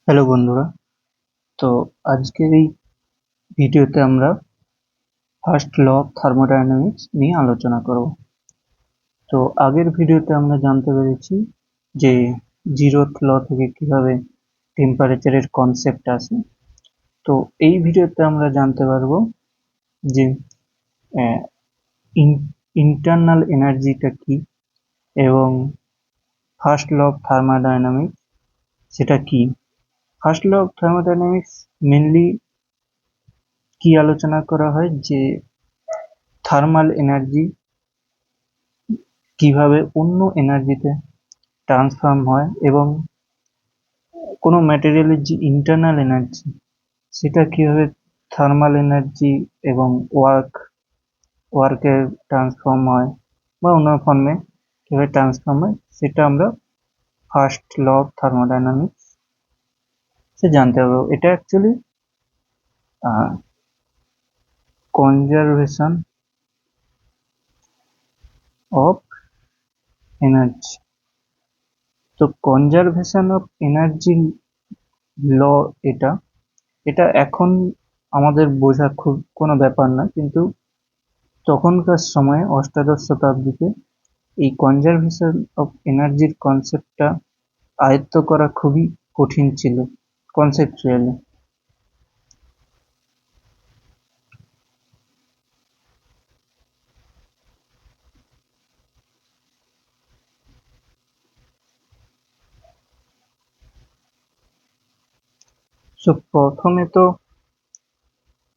Hello বন্ধুরা। তো আজকের এই ভিডিওতে আমরা ফার্স্ট ল অফ থার্মোডায়নামিক্স নিয়ে আলোচনা করব। তো আগের ভিডিওতে আমরা জানতে পেরেছি যে জিরোথ ল থেকে কিভাবে টেম্পারেচারের কনসেপ্ট আসে। তো এই ভিডিওতে আমরা জানতে পারবো যে ইন্টারনাল এনার্জিটা কি এবং ফার্স্ট ল অফ থার্মোডায়নামিক্স সেটা কি। First law of thermodynamics mainly কি আলোচনা করা হয় যে থার্মাল এনার্জি কিভাবে অন্য এনার্জিতে ট্রান্সফর্ম হয় এবং কোনো ম্যাটেরিয়ালের যে ইন্টারনাল এনার্জি সেটা কিভাবে থার্মাল এনার্জি এবং ওয়ার্কে ট্রান্সফর্ম হয় বা অন্য ফর্মে কিভাবে ট্রান্সফর্ম হয় সেটা আমরা ফার্স্ট ল অফ থার্মোডাইনামিক্স সে জানতে পারবো। এটা অ্যাকচুয়ালি কনজারভেশন অফ এনার্জি। তো কনজারভেশন অফ এনার্জি ল এটা এটা এখন আমাদের বোঝা খুব কোনো ব্যাপার না, কিন্তু তখনকার সময়ে অষ্টাদশ শতাব্দীতে এই কনজারভেশন অফ এনার্জির কনসেপ্টটা আয়ত্ত করা খুবই কঠিন ছিল কনসেপচুয়ালি। সো প্রথমে তো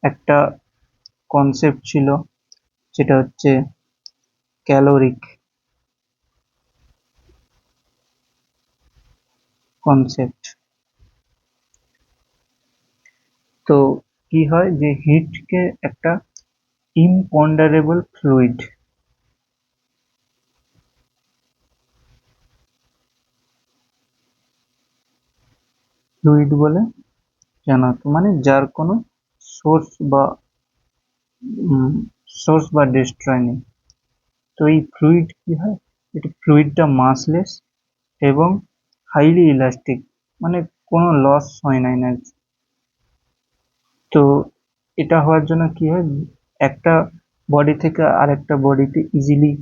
একটা কনসেপ্ট ছিল যেটা হচ্ছে ক্যালোরিক কনসেপ্ট। তো কি হয় যে হিটকে একটা ইম্পন্ডারেবল ফ্লুইড বলে জানা হতো, মানে যার কোনো সোর্স বা ডেস্ট্রয় নেই। তো এই ফ্লুইড কি হয়, এটা ফ্লুইডটা মাসলেস এবং হাইলি ইলাস্টিক, মানে কোনো লস হয় না এনার্জি। তো এটা হওয়ার জন্য কি হয়, একটা বডি থেকে আরেকটা বডিতে ইজিলি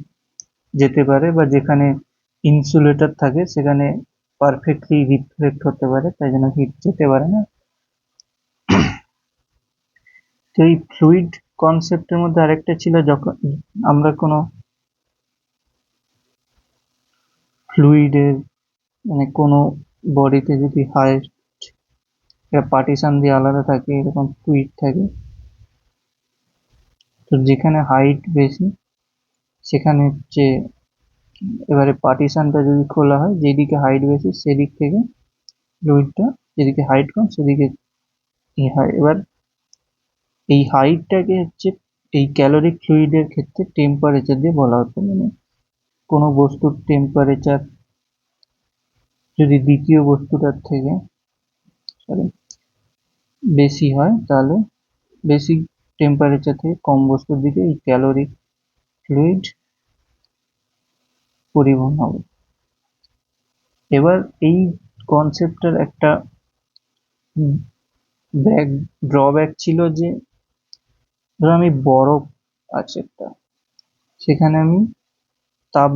যেতে পারে, বা যেখানে ইনসুলেটর থাকে সেখানে পারফেক্টলি রিফ্লেক্ট হতে পারে, তাই জন্য হিট যেতে পারে না। তো এই ফ্লুইড কনসেপ্টের মধ্যে আরেকটা ছিল, যখন আমরা কোনো ফ্লুইডের মানে কোনো বডিতে যদি হাইট পার্টিশন দিয়ে আলাদা থাকে, এরকম ফ্লুইড থাকে, তো যেখানে হাইট বেশি সেখানে হচ্ছে এবারে পার্টিশনটা যদি খোলা হয়, যেদিকে হাইট বেশি সেদিক থেকে ফ্লুইডটা, যেদিকে হাইট কম সেদিকে হয়। এবার এই হাইটটাকে হচ্ছে এই ক্যালোরিক ফ্লুইডের ক্ষেত্রে টেম্পারেচার দিয়ে বলা হতো, মানে কোনো বস্তুর টেম্পারেচার যদি দ্বিতীয় বস্তুটার থেকে সরি বেশি হয়, তাহলে বেশি টেম্পারেচার থেকে কম বস্তুর দিকে এই ক্যালোরিক ফ্লুইড পরিবহন হবে। এবার এই কনসেপ্টের একটা ড্রব্যাক ছিল যে ধরো আমি বরফ আছে একটা, সেখানে আমি তাপ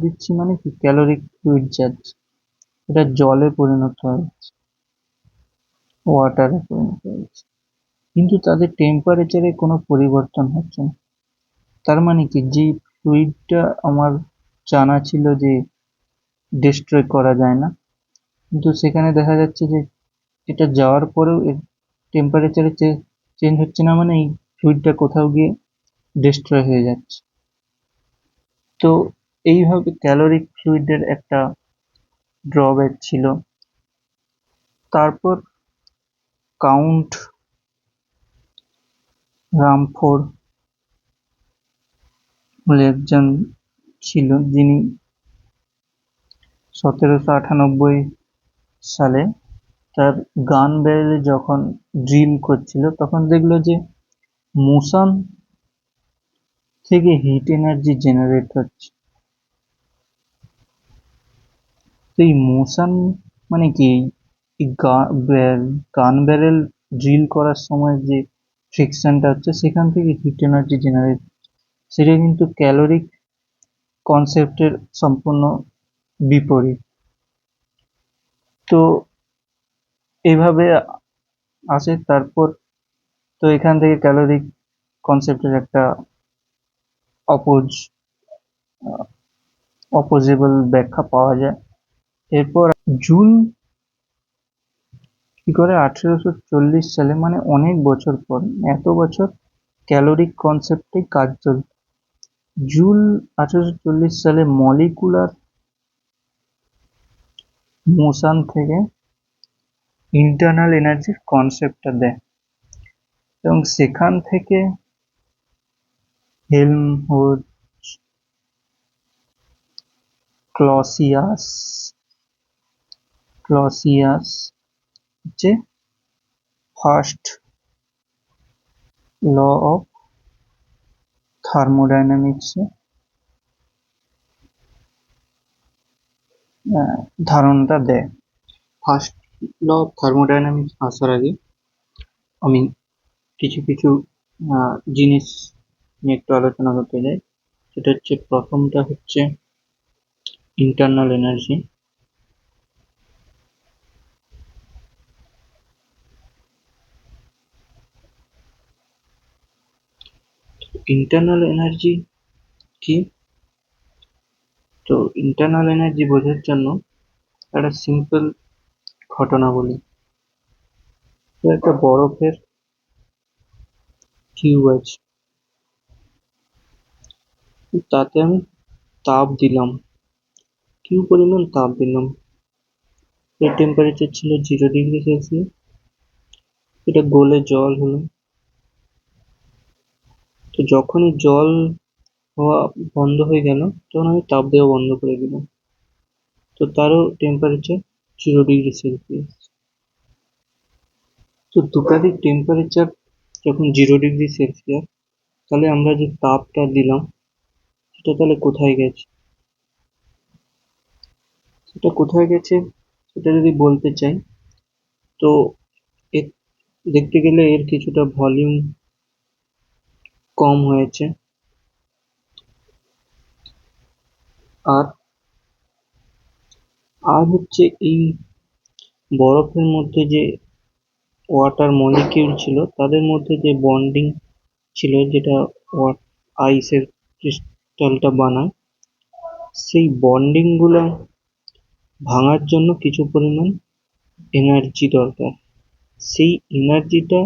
দিচ্ছি মানে কি ক্যালোরিক ফ্লুইড যাচ্ছে, এটা জলে পরিণত হচ্ছে, ওয়াটারে পরিণত হচ্ছে, কিন্তু তাদের টেম্পারেচারে কোনো পরিবর্তন হচ্ছে না। তার মানে কি, যে ফ্লুইডটা আমার জানা ছিল যে ডিস্ট্রয় করা যায় না, কিন্তু সেখানে দেখা যাচ্ছে যে এটা যাওয়ার পরেও এর টেম্পারেচারে চেঞ্জ হচ্ছে না, মানে এই ফ্লুইডটা কোথাও গিয়ে ডিস্ট্রয় হয়ে যাচ্ছে। তো এইভাবে ক্যালোরিক ফ্লুইডের একটা ড্রব্যাক ছিল। তারপর কাউন্ট রামফোর্ড বলে একজন ছিল, যিনি 1798 সালে তার গান ব্যারেলে যখন ড্রিল করছিল, তখন দেখলো যে মোশন থেকে হিট এনার্জি জেনারেট হচ্ছে। তো এই মোশন মানে কি, এই গান ব্যারেল ড্রিল করার সময় যে ফ্রিকশনটা হচ্ছে সেখান থেকে হিট এনার্জি জেনারেট, সেটা কিন্তু ক্যালোরিক কনসেপ্টের সম্পূর্ণ বিপরীত। তো এইভাবে আসে। তারপর তো এখান থেকে ক্যালোরিক কনসেপ্টের একটা অপোজেবল ব্যাখ্যা পাওয়া যায়। এরপর জুল কি করে 1840 সালে, মানে অনেক বছর পর, এত বছর ক্যালোরিক কনসেপ্টে কাজ চলত, জুল 1840 সালে মলিকুলার মোশন থেকে ইন্টারনাল এনার্জির কনসেপ্টটা দেয়, এবং সেখান থেকে হেলমহোল্টজ, ক্লসিয়াস হচ্ছে ফার্স্ট ল অফ থার্মোডাইনামিক্স ধারণাটা দেয়। ফার্স্ট ল অফ থার্মোডাইনামিক্স আসার আগে আমি কিছু জিনিস নিয়ে একটু আলোচনা করতে চাই। সেটা হচ্ছে, প্রথমটা হচ্ছে ইন্টারনাল এনার্জি। ইন্টারনাল এনার্জি কি? তো ইন্টারনাল এনার্জি বোঝার জন্য একটা সিম্পল ঘটনা বলি। তো একটা বরফের কিউব আছে, তাতে আমি তাপ দিলাম, কিউ পরিমাণ তাপ দিলাম, এর টেম্পারেচার ছিল 0°C। এটা গলে জল হলো। তো যখনই জল হওয়া বন্ধ হয়ে গেল, তখন আমি তাপ দেওয়া বন্ধ করে দিলাম। তো তারও টেম্পারেচার 0°C। তো দুটারই টেম্পারেচার যখন 0°C, তাহলে আমরা যে তাপটা দিলাম সেটা তাহলে কোথায় গেছে? সেটা যদি বলতে চাই, তো এর দেখতে গেলে এর কিছুটা ভলিউম কম হয়েছে। আর হচ্ছে এই বরফের মধ্যে যে ওয়াটার মলিকিউল ছিল, তাদের মধ্যে যে বন্ডিং ছিল, যেটা আইসের ক্রিস্টালটা বানায়, সেই বন্ডিং গুলো ভাঙার জন্য কিছু পরিমাণ এনার্জি দরকার। সেই এনার্জিটা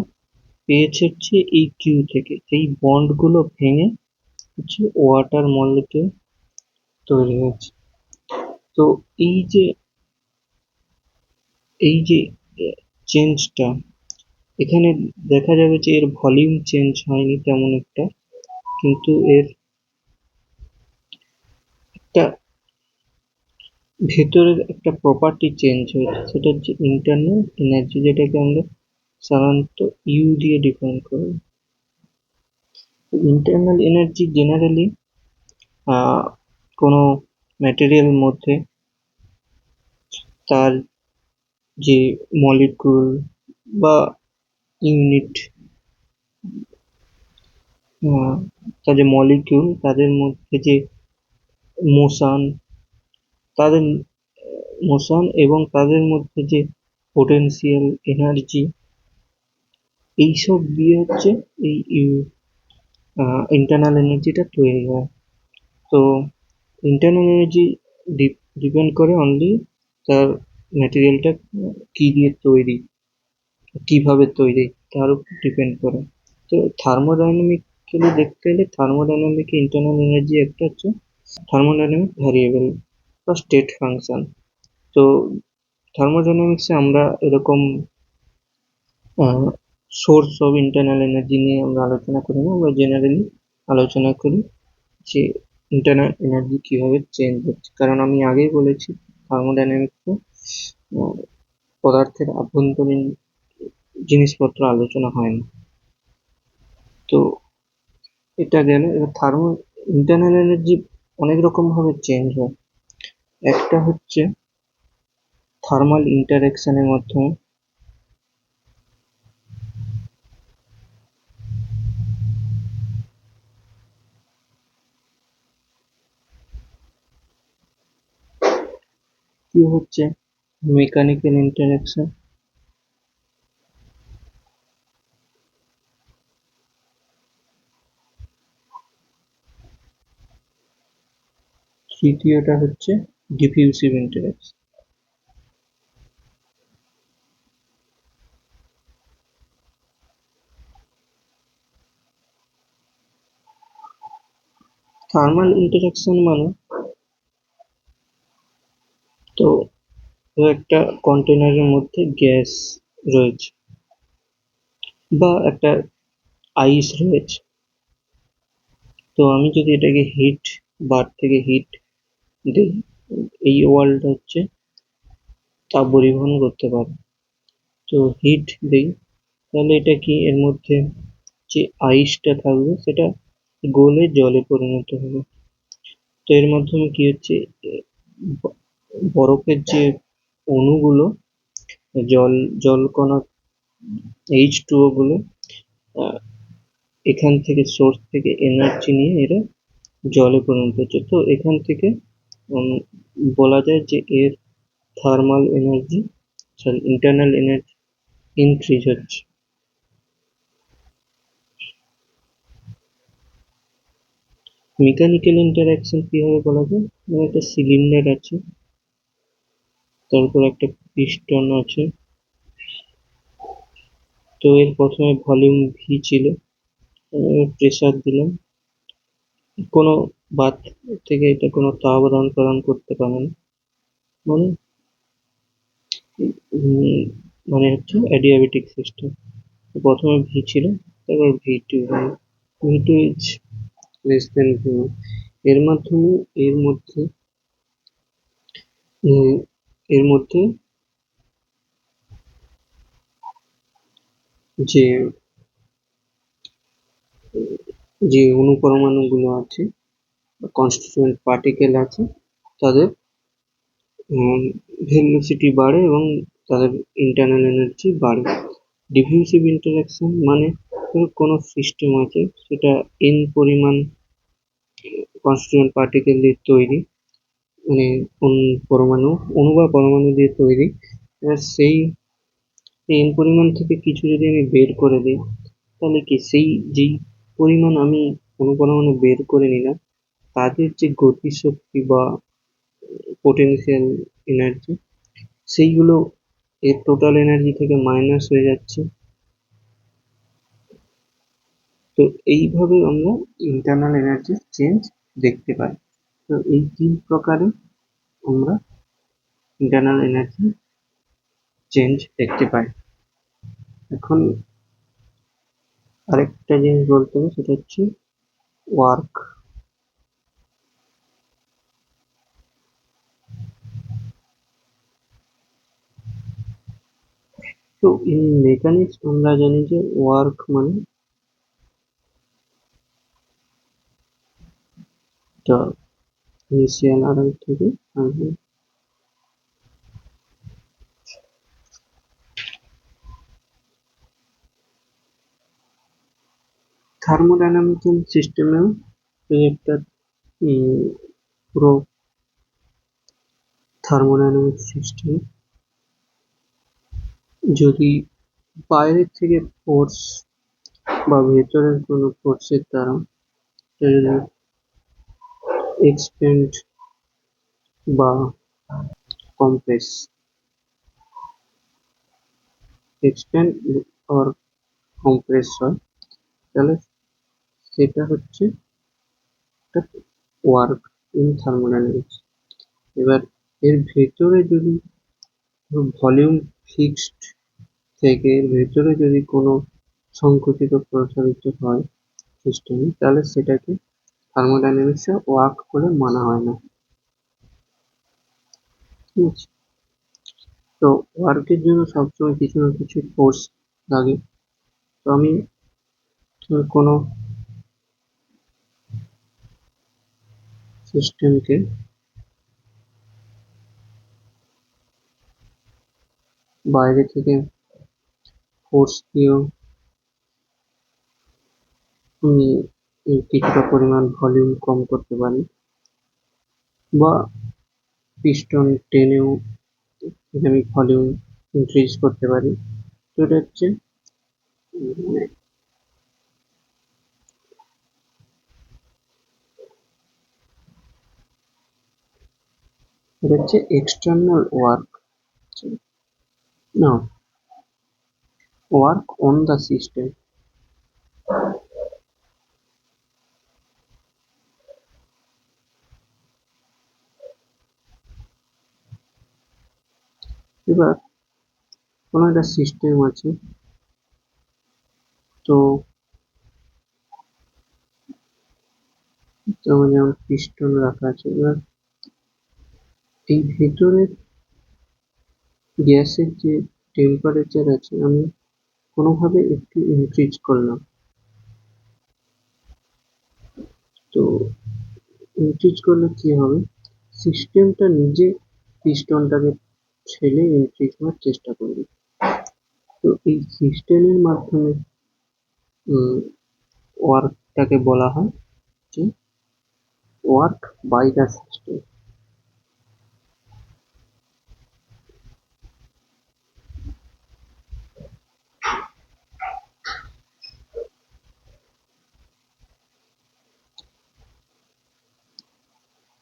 পেয়েছে হচ্ছে এই কিউ থেকে। সেই বন্ড গুলো ভেঙে হচ্ছে ওয়াটার মলিকিউল তৈরি হয়েছে। তো এই যে চেঞ্জটা, এখানে দেখা যাবে যে এর ভলিউম চেঞ্জ হয়নি তেমন একটা, কিন্তু এর একটা ভেতরের একটা প্রপার্টি চেঞ্জ হয়েছে, সেটা হচ্ছে ইন্টারনাল এনার্জি, যেটাকে আমরা সাধারণত ইউ দিয়ে ডিফাইন করি। ইন্টারনাল এনার্জি জেনারেলি কোনো ম্যাটেরিয়াল মধ্যে তার যে মলিকুল বা ইউনিট, তাদের মধ্যে যে মোশন, তাদের মোশন এবং তাদের মধ্যে যে পোটেনশিয়াল এনার্জি, এইসব দিয়ে হচ্ছে এই ইন্টারনাল এনার্জিটা তৈরি হয়। তো ইন্টারনাল এনার্জি ডিপেন্ড করে অনলি তার ম্যাটেরিয়ালটা কি দিয়ে তৈরি, কিভাবে তৈরি, তার উপর ডিপেন্ড করে। তো থার্মোডাইনামিক্যালি দেখতে গেলে থার্মোডাইনামিক ইন্টারনাল এনার্জি একটা হচ্ছে থার্মোডাইনামিক ভ্যারিয়েবল বা স্টেট ফাংশন। তো থার্মোডাইনামিক্সে আমরা এরকম সোর্স অফ ইন্টারনাল এনার্জি নিয়ে আমরা আলোচনা করি না, আমরা জেনারেলি আলোচনা করি যে ইন্টারনাল এনার্জি কিভাবে চেঞ্জ হচ্ছে। কারণ আমি আগেই বলেছি, থার্মোডাইনামিক্সে পদার্থের আভ্যন্তরীণ জিনিসপত্র আলোচনা হয় না। তো এটা গেল। এবার ইন্টারনাল এনার্জি অনেক রকম ভাবে চেঞ্জ হয়। একটা হচ্ছে থার্মাল ইন্টারঅ্যাকশনের মাধ্যমে কি হচ্ছে মেকানিক্যাল ইন্টারঅ্যাকশন। তৃতীয়টা হচ্ছে ডিফিউসিভ ইন্টারঅ্যাকশন। থার্মাল ইন্টারঅ্যাকশন মানে তো একটা কন্টেনারের মধ্যে গ্যাস রয়েছে বা একটা আইস রয়েছে, তো আমি যদি এটাকে হিট বার থেকে হিট দিই, এই ওয়ালটা হচ্ছে তাপ পরিবহন করতে পারে। তো হিট দিই, তাহলে এটা কি এর মধ্যে যে আইসটা থাকবে সেটা গলে জলে পরিণত হবে। তো এর মাধ্যমে কি হচ্ছে, বরফের যে অণুগুলো, জল জলকণা H2O গুলো আহ, এখান থেকে সোর্স থেকে এনার্জি নিয়ে এরা জলে পরিণত হচ্ছে। তো এখান থেকে উম, বলা যায় যে এর thermal energy, sorry internal energy increase হচ্ছে। মেকানিক্যাল ইন্টারঅ্যাকশন কিভাবে বলা যায়, একটা সিলিন্ডার আছে, তারপর একটা পিস্টন আছে। তো এর প্রথমে ভলিউম ভি ছিল, প্রেসার দিলাম, কোনো বাদ থেকে এটা কোনো তাপ আদান প্রদান করতে পারে না, মানে মানে হচ্ছে অ্যাডিয়াবেটিক সিস্টেম। প্রথমে ভি ছিল, তারপর ভি2, ভি2 ইজ লেস দেন ভি। এর মাধ্যমে উম, এর মধ্যে যে যে অণু গুলো আছে, কনস্টিটিউয়েন্ট পার্টিকেল আছে, তাদের ভেলোসিটি বাড়ে এবং তাদের ইন্টারনাল এনার্জি বাড়ে। ডিফিউসিভ ইন্টারঅ্যাকশন মানে কোনো সিস্টেম আছে, সেটা n পরিমাণ কনস্টিটিউয়েন্ট পার্টিকেল দিয়ে তৈরি, মানে অণু বা পরমাণু দিয়ে তৈরি। এবার সেই n পরিমাণ থেকে কিছু যদি আমি বের করে দিই, তাহলে কি সেই যেই পরিমাণ আমি অণু পরমাণু বের করে নিলাম, তাদের যে গতিশক্তি বা পোটেনশিয়াল এনার্জি, সেইগুলো এর টোটাল এনার্জি থেকে মাইনাস হয়ে যাচ্ছে। তো এইভাবে আমরা ইন্টারনাল এনার্জি চেঞ্জ দেখতে পাই। তো এই 3 প্রকারে আমরা ইন্টারনাল এনার্জি চেঞ্জ দেখতে পাই। এখন আরেকটা জিনিস বলতে হবে, সেটা হচ্ছে ওয়ার্ক। তো ইন মেকানিক্স আমরা জানি যে ওয়ার্ক মানে ইনিশিয়াল আরএল থেকে থার্মোডাইনামিক্যাল সিস্টেমেও একটা পুরো থার্মোডাইনামিক সিস্টেম, যদি বাইরের থেকে ফোর্স বা ভেতরের কোনো ফোর্সের দ্বারা যদি এক্সপেন্ড বা কম্প্রেস, এক্সপেন্ড অর কম্প্রেস হয়, তাহলে সেটা হচ্ছে একটা ওয়ার্ক ইন থার্মোডাইনামিক্স। এবার এর ভেতরে যদি ভলিউম ফিক্সড থেকে এর ভেতরে যদি কোনো সংকুচিত প্রসারিত হয় সিস্টেমে, তাহলে সেটাকে থার্মোডাইনামিক্সে ওয়ার্ক বলে মানা হয় না। ঠিক আছে, তো ওয়ার্কের জন্য সবসময় কিছু না কিছু ফোর্স লাগে। তো আমি কোনো সিস্টেমকে বাইরে থেকে ফোর্স দিয়েও আমি কিছুটা পরিমাণ ভলিউম কম করতে পারি, বা পিস্টন টেনেও আমি ভলিউম ইনক্রিজ করতে পারি। তো এটা হচ্ছে এক্সটার্নাল ওয়ার্ক, না, ওয়ার্ক অন দ্য সিস্টেম। এবার কোনো একটা সিস্টেম আছে, তো যেমন পিস্টন রাখা আছে, এবার এই ভেতরের গ্যাসের যে টেম্পারেচার আছে আমি কোনোভাবে একটু ইনক্রিজ করলাম, তো ইনক্রিজ করলে কি হবে, সিস্টেমটা নিজে পিস্টনটাকে ঠেলে ইনক্রিজ হওয়ার চেষ্টা করবে। তো এই সিস্টেমের মাধ্যমে ওয়ার্কটাকে বলা হয় যে ওয়ার্ক বাই দ্য সিস্টেম।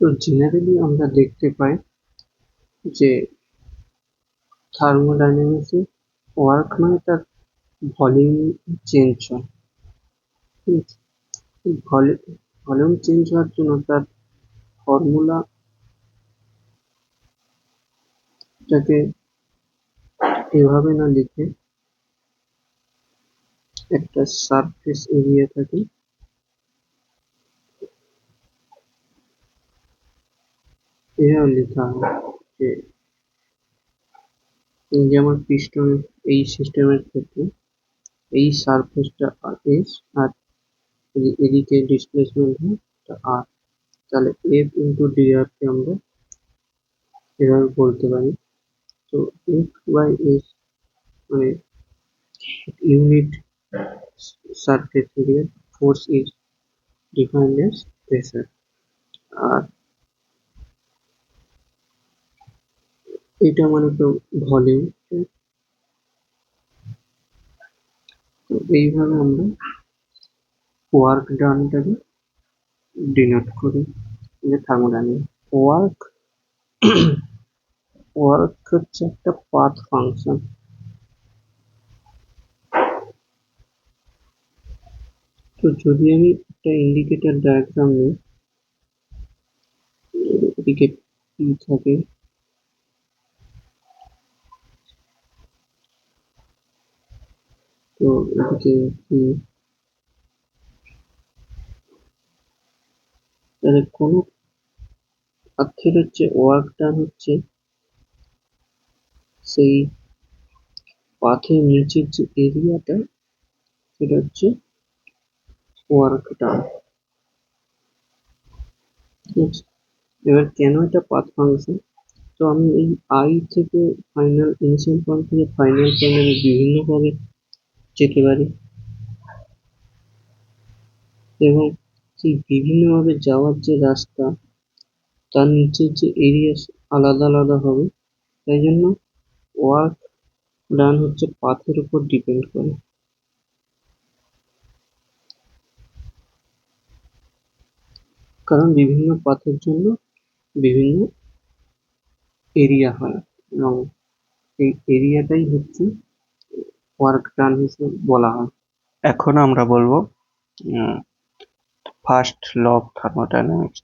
তো জেনারেলি আমরা দেখতে পাই যে থার্মোডাইনামিক্সে ওয়ার্ক মানে তার ভলিউম চেঞ্জ হয়, ঠিক আছে? এই ভলিউম চেঞ্জ হওয়ার জন্য তার ফর্মুলাটাকে এভাবে না লিখে একটা সারফেস এরিয়া থাকে, এভাবে লেখা হয় যে যেমন পিস্টন, এই সিস্টেমের ক্ষেত্রে এই সারফেসটা এস, আর এদিকে ডিসপ্লেসমেন্ট হয় আর, তাহলে এফ ইন্টু ডিআর কে আমরা এভাবে বলতে পারি। তো এফ বাই এস মানে unit surface area, force is defined as pressure, আর এটা মানে তো ভলিউম। তো এইভাবে আমরা ওয়ার্ক ডানটাকে ডিনোট করি যে থার্মোডাইনামিক্স। ওয়ার্ক ওয়ার্ক হচ্ছে একটা পাথ ফাংশন। তো যদি আমি একটা ইন্ডিকেটর ডায়াগ্রাম নিই, এদিকে পি থাকে, তো এদিকে পি, তাহলে কোনো পাথের হচ্ছে ওয়ার্ক ডান হচ্ছে সেই পাথের নিচের যে এরিয়াটা, সেটা হচ্ছে ওয়ার্ক ডান, ঠিক আছে? এবার কেন এটা পাথ ফাংশন, তো আমি এই আই থেকে ফাইনাল ইনিশিয়াল পয়েন্ট থেকে ফাইনাল পয়েন্ট আমি বিভিন্নভাবে যেতে পারি, এবং সেই বিভিন্নভাবে যাওয়ার যে রাস্তা, তার নিচের যে এরিয়া আলাদা আলাদা হবে, তাই জন্য ওয়ার্ক ডান হচ্ছে পাথের উপর ডিপেন্ড করে। কারণ বিভিন্ন পাথের জন্য বিভিন্ন এরিয়া হয়, এবং এই এরিয়াটাই হচ্ছে ওয়ার্ক ডান হিসেবে বলা হয়। এখন আমরা বলবো ফার্স্ট ল অফ থার্মোডাইনামিক্স।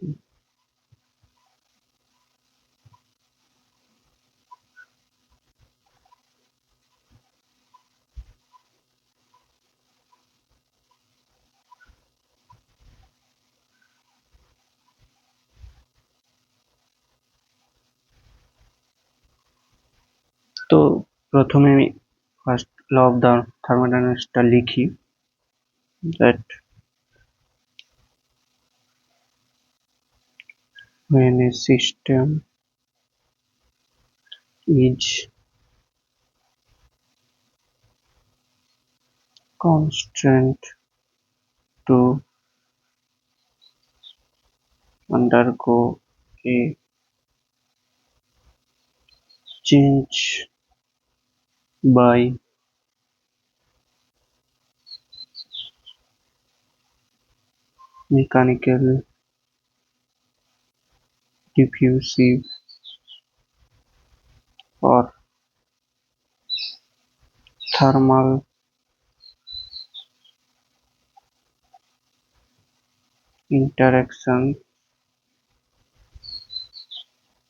তো প্রথমে আমি ফার্স্ট ল অফ দ্য থার্মোডাইনামিক্সটা লিখি, that when a system is constraint to undergo a change by mechanical, diffusive, or thermal interaction.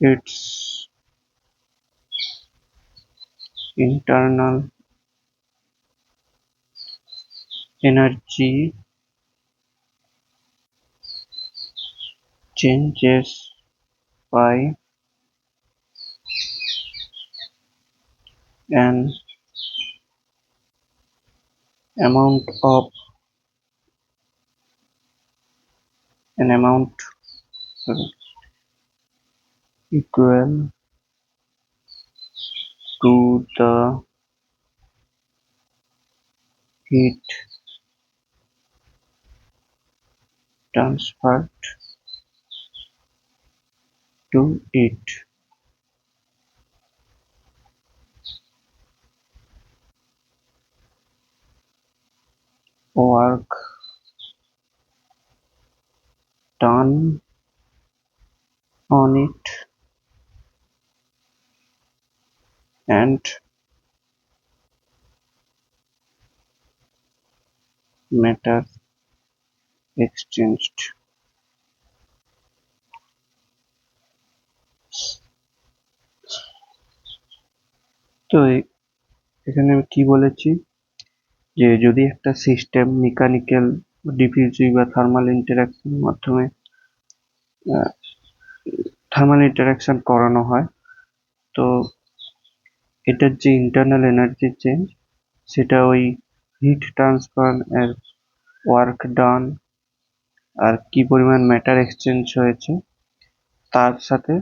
Its internal energy changes by an amount of an amount equal to the heat transferred to it. Work done on it and matter exchanged. তো এখানে আমি কি বলেছি যে যদি একটা system mechanical, ডিফিউজিভ বা thermal ইন্টারঅ্যাকশনের মাধ্যমে থার্মাল ইন্টারঅ্যাকশন করানো হয়, তো এটার যে ইন্টারনাল এনার্জি চেঞ্জ সেটা ওই হিট ট্রান্সফার এর ওয়ার্ক ডান আর কি পরিমাণ ম্যাটার এক্সচেঞ্জ হয়েছে তার সাথে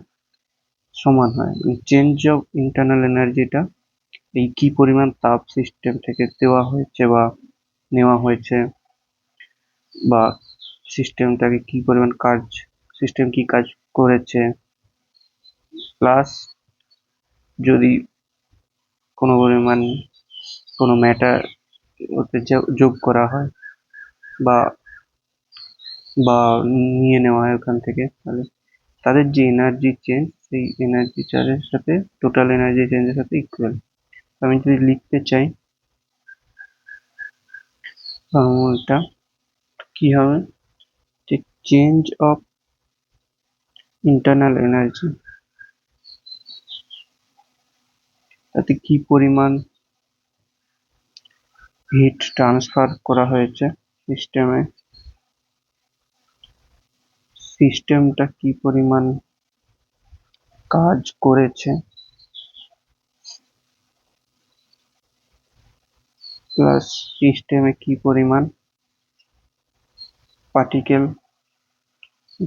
সমান হয়। চেঞ্জ অফ ইন্টারনাল এনার্জিটা এই কি পরিমাণ তাপ সিস্টেম থেকে দেওয়া হয়েছে বা নেওয়া হয়েছে, বা সিস্টেমটাকে কি পরিমাণ কাজ, সিস্টেম কি কাজ করেছে, প্লাস যদি কোনো পরিমাণ কোনো ম্যাটার ওতে যোগ করা হয় বা বা নিয়ে নেওয়া হয় ওখান থেকে, তাহলে তাদের যে এনার্জি চেঞ্জ সেই এনার্জি চার্জের সাথে টোটাল এনার্জি চেঞ্জের সাথে ইকুয়াল। আমি যদি লিখতে চাই ফর্মুলাটা কি হবে, যে চেঞ্জ অফ ইন্টারনাল এনার্জি তাতে কি পরিমাণ হিট ট্রান্সফার করা হয়েছে সিস্টেমে, সিস্টেমটা কি পরিমাণ কাজ করেছে, প্লাস সিস্টেমে কি পরিমাণ পার্টিকেল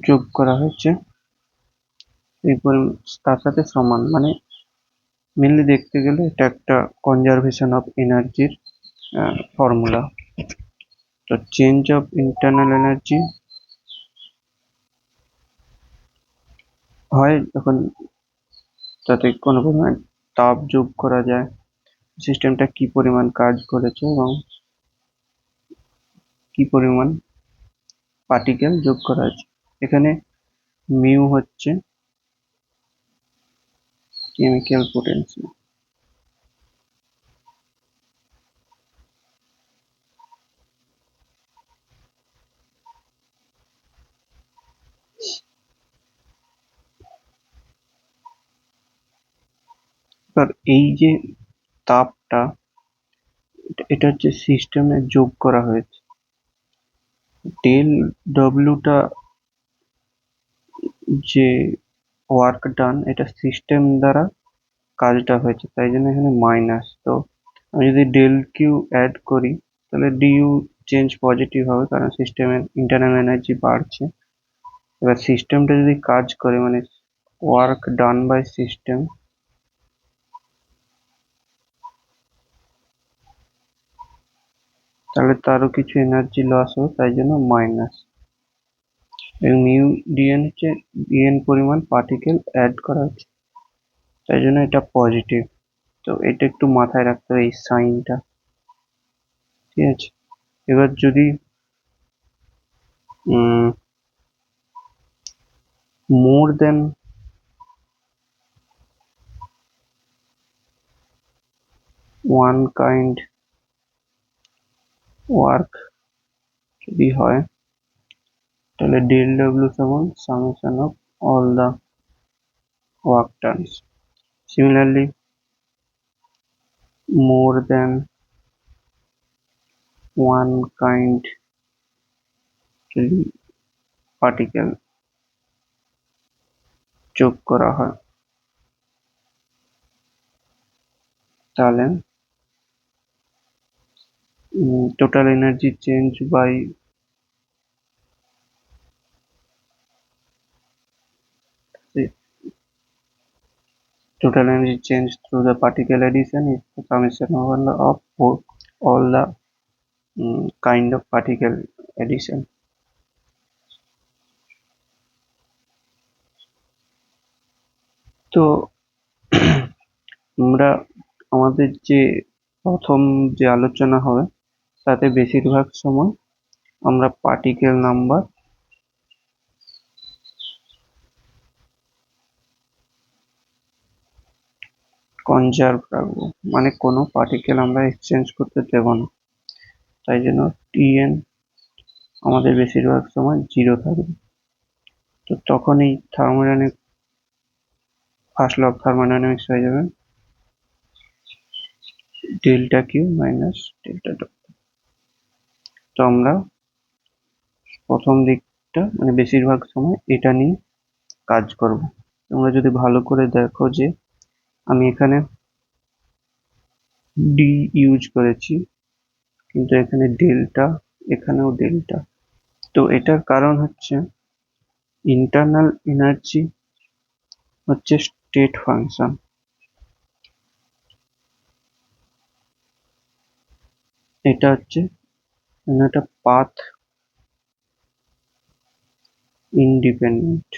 যোগ করা হয়েছে এই তার সাথে সমান। মানে মেনলি দেখতে গেলে এটা একটা কনজারভেশন অফ এনার্জির ফর্মুলা। তো চেঞ্জ অফ ইন্টারনাল এনার্জি হয় যখন তাতে কোনো পরিমাণ তাপ যোগ করা যায়, সিস্টেমটা কি পরিমাণ কাজ করেছে এবং কি পরিমাণ পার্টিকেল যোগ করা হয়েছে। এখানে মিউ হচ্ছে কেমিক্যাল পোটেনশিয়াল। এবার এই যে তাপটা এটা হচ্ছে সিস্টেমে যোগ করা হয়েছে, ডেল ডব্লিউটা যে ওয়ার্ক ডান এটা সিস্টেম দ্বারা কাজটা হয়েছে, তাই জন্য এখানে মাইনাস। তো আমি যদি ডেল কিউ অ্যাড করি তাহলে ডিইউ চেঞ্জ পজিটিভ হবে কারণ সিস্টেমের ইন্টারনাল এনার্জি বাড়ছে। এবার সিস্টেমটা যদি কাজ করে মানে ওয়ার্ক ডান বাই সিস্টেম তাহলে তারও কিছু এনার্জি লস হবে, তাই জন্য মাইনাস। এবং মিউ ডিএন হচ্ছে ডিএন পরিমাণ পার্টিকেল অ্যাড করা হচ্ছে, তাই জন্য এটা পজিটিভ। তো এটা একটু মাথায় রাখতে হবে, এই সাইনটা। ঠিক আছে, এবার যদি more than one kind work যদি হয়, তাহলে ডেল ডব্লিউ সমান summation of all the work terms. Similarly more than one kind particle যোগ করা হয়, তাহলে total energy change by total energy change through the particle addition is the summation of all the kind of particle addition. তো আমরা আমাদের যে প্রথম যে আলোচনা হবে তাতে বেশিরভাগ সময় আমরা পার্টিকেল নাম্বার কনজার্ভ রাখবো, মানে কোনো পার্টিকেল আমরা এক্সচেঞ্জ করতে দেব না, তাই জন্য টিএন আমাদের বেশিরভাগ সময় 0 থাকবে। তো তখন এই thermodynamic first law of thermodynamics হয়ে যাবে delta Q minus delta W. তো আমরা প্রথম দিকটা মানে বেশিরভাগ সময় এটা নিয়ে কাজ করব। তোমরা যদি ভালো করে দেখো যে আমি এখানে ডি ইউজ করেছি, কিন্তু এখানে ডেল্টা, এখানেও ডেল্টা। তো এটার কারণ হচ্ছে ইন্টারনাল এনার্জি হচ্ছে স্টেট ফাংশন, এটা হচ্ছে একটা পাথ ইন্ডিপেন্ডেন্ট,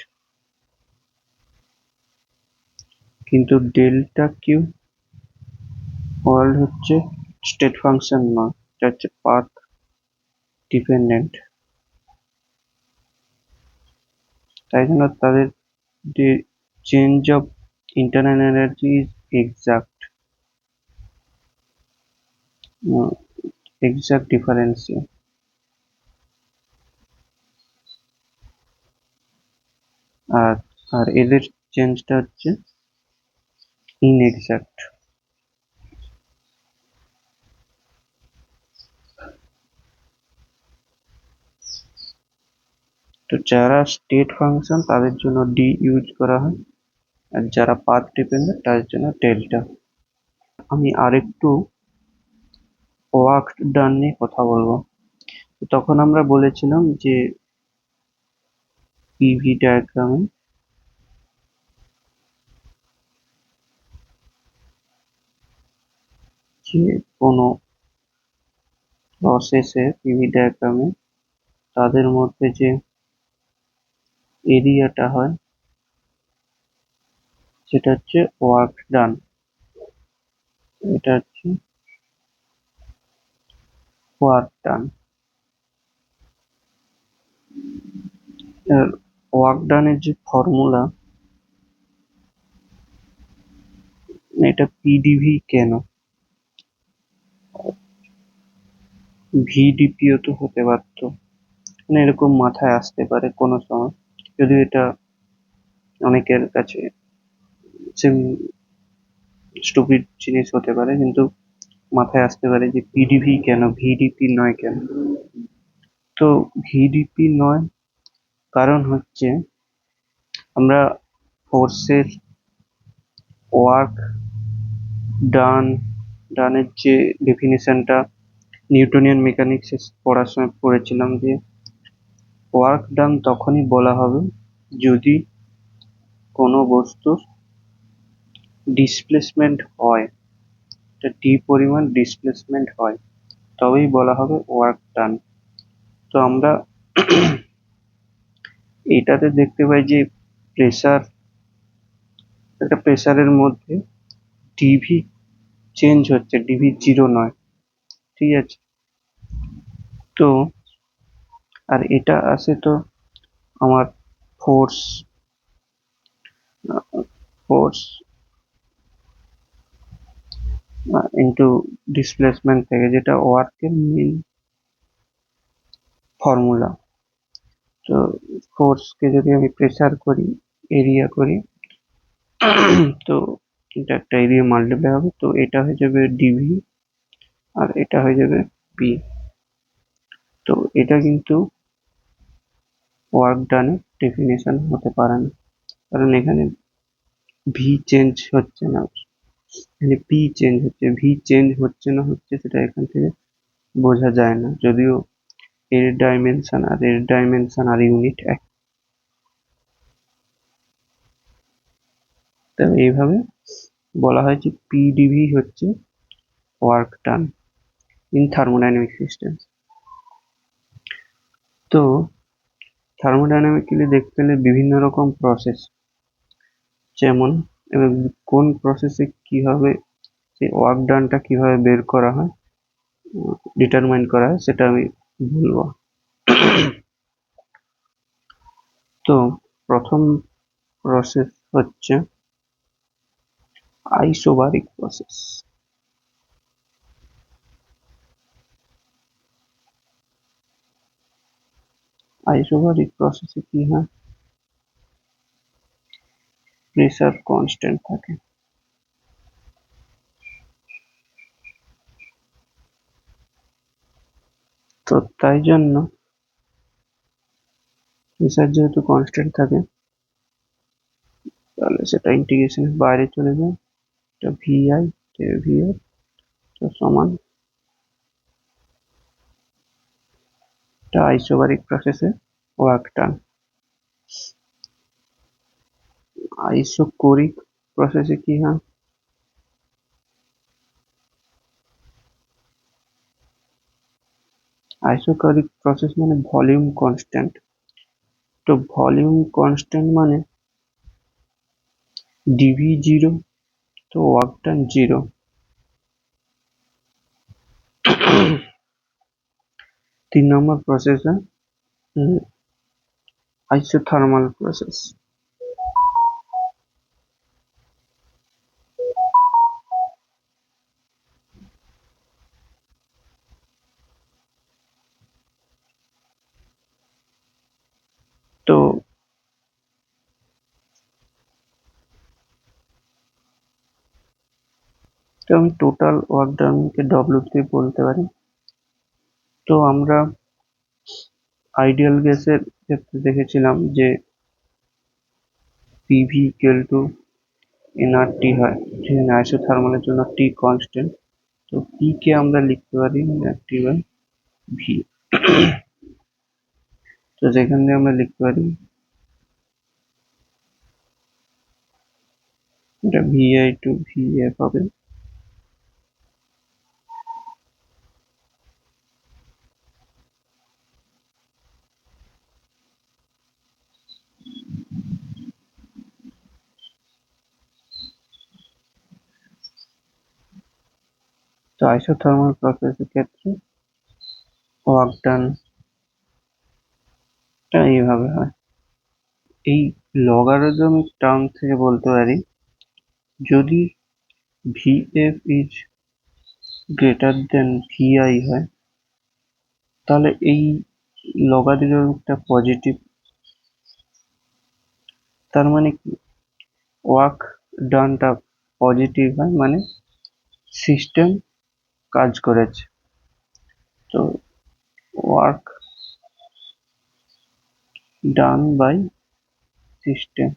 কিন্তু ডেল্টা কিউ ওয়ার্ল্ড হচ্ছে স্টেট ফাংশন নয়, এটা হচ্ছে পাথ ডিপেন্ডেন্ট। তাই জন্য তাদের change of internal energy is exact differential, আর আর এদের চেঞ্জটা হচ্ছে ইনএক্সাক্ট। তো যারা স্টেট ফাংশন তাদের জন্য ডি ইউজ করা হয়, আর যারা পাথ ডিপেন্ডেন্ট তাদের জন্য ডেল্টা। আমি আরেকটু ওয়ার্ক ডান নিয়ে কথা বলবো। তখন আমরা বলেছিলাম যে পিভি ডায়াগ্রামে যে কোনো প্রসেসে পিভি ডায়াগ্রামে তাদের মধ্যে যে এরিয়াটা হয় সেটা হচ্ছে ওয়ার্ক ডান, এটা হচ্ছে ওয়ার্ক ডান। ওয়ার্ক ডানের যে ফর্মুলা, এটা পিডিভি কেন, ভিডিপিও তো হতে পারত, মানে এরকম মাথায় আসতে পারে কোনো সময়, যদিও এটা অনেকের কাছে স্টুপিড জিনিস হতে পারে, কিন্তু মাথায় আসতে পারে যে পিডিভি কেন, ভিডিপি নয় কেন। তো ভিডিপি নয় কারণ হচ্ছে আমরা ফোর্সের ওয়ার্ক ডানের যে ডেফিনেশনটা নিউটনিয়ান মেকানিক্সে পড়ার সময় পড়েছিলাম, যে ওয়ার্ক ডান তখনই বলা হবে যদি কোনো বস্তুর ডিসপ্লেসমেন্ট হয়, ডি পরিমাণ ডিসপ্লেসমেন্ট হয়। তবেই বলা হবে ওয়ার্ক ডান। তো আমরা এটাতে দেখতে পাই যে প্রেসার, একটা প্রেসারের মধ্যে ডিভি চেঞ্জ হচ্ছে, ডিভি জিরো নয়, ঠিক আছে। তো আর এটা আসে তো আমার ফোর্স, ফোর্স ইন্টু ডিসপ্লেসমেন্ট থেকে, যেটা ওয়ার্কের মেন ফর্মুলা। তো ফোর্সকে যদি আমি প্রেসার করি, এরিয়া করি, তো এটা একটা এরিয়া মাল্টিপ্লাই হবে, তো এটা হয়ে যাবে ডিভি আর এটা হয়ে যাবে পি। তো এটা কিন্তু ওয়ার্ক ডানের ডেফিনেশন হতে পারে না, কারণ এখানে ভি চেঞ্জ হচ্ছে না, এখানে পি চেঞ্জ হচ্ছে। ভি চেঞ্জ হচ্ছে না হচ্ছে সেটা এখান থেকে বোঝা যায় না, যদিও এর ডাইমেনশন আর এর ডাইমেনশন আর ইউনিট এক। তো এইভাবে বলা হয় যে পিডিভি হচ্ছে work done in thermodynamic system. তো থার্মোডাইনামিক্যালি দেখতে গেলে বিভিন্ন রকম প্রসেস, যেমন এবার কোন প্রসেসে কিভাবে সেই ওয়ার্ক ডানটা কিভাবে বের করা হয়, ডিটারমাইন করা হয়, সেটা আমি বলবো। তো প্রথম প্রসেস হচ্ছে আইসোবারিক প্রসেস। আইসোবারিক প্রসেসে কি হয়, প্রেসার কনস্ট্যান্ট থাকে। তো তাই জন্য প্রেসার যেহেতু কনস্ট্যান্ট থাকে, তাহলে সেটা ইন্টিগ্রেশনের বাইরে চলে যায়, এটা ভিআই ভিএফ তো সমান, এটা আইসোবারিক প্রসেসে ওয়ার্ক ডান। আইসোকোরিক প্রসেসে কি হয়, আইসোকোরিক প্রসেস মানে ভলিউম কনস্ট্যান্ট। তো ভলিউম কনস্ট্যান্ট মানে ডিভি জিরো, তো ওয়ার্ক ডান জিরো। তিন নম্বর প্রসেস হয় আইসোথার্মাল প্রসেস। তো আমি টোটাল ওয়ার্ক ডানকে ডব্লিউ দিয়ে বলতে পারি। তো আমরা আইডিয়াল গ্যাসের ক্ষেত্রে দেখেছিলাম যে পিভি ইকুয়াল টু এনআরটি হয়, সেখানে আইসোথার্মালের জন্য টি কনস্ট্যান্ট। তো পি কে আমরা লিখতে পারি এনআরটি বাই ভি। তো যেখানে আমরা লিখতে পারি এটা ভিআই টু ভিএফ হবে। তো আইসোথার্মাল প্রসেসের ক্ষেত্রে ওয়ার্ক ডানটা এইভাবে হয়। এই লগারিদমিক টার্ম থেকে বলতে পারি, যদি VF is greater than VI হয়, তাহলে এই লগারিদমিকটা পজিটিভ। তার মানে কি, ওয়ার্ক ডানটা পজিটিভ হয়, মানে সিস্টেম কাজ করেছে। তো ওয়ার্ক ডান বাই সিস্টেম।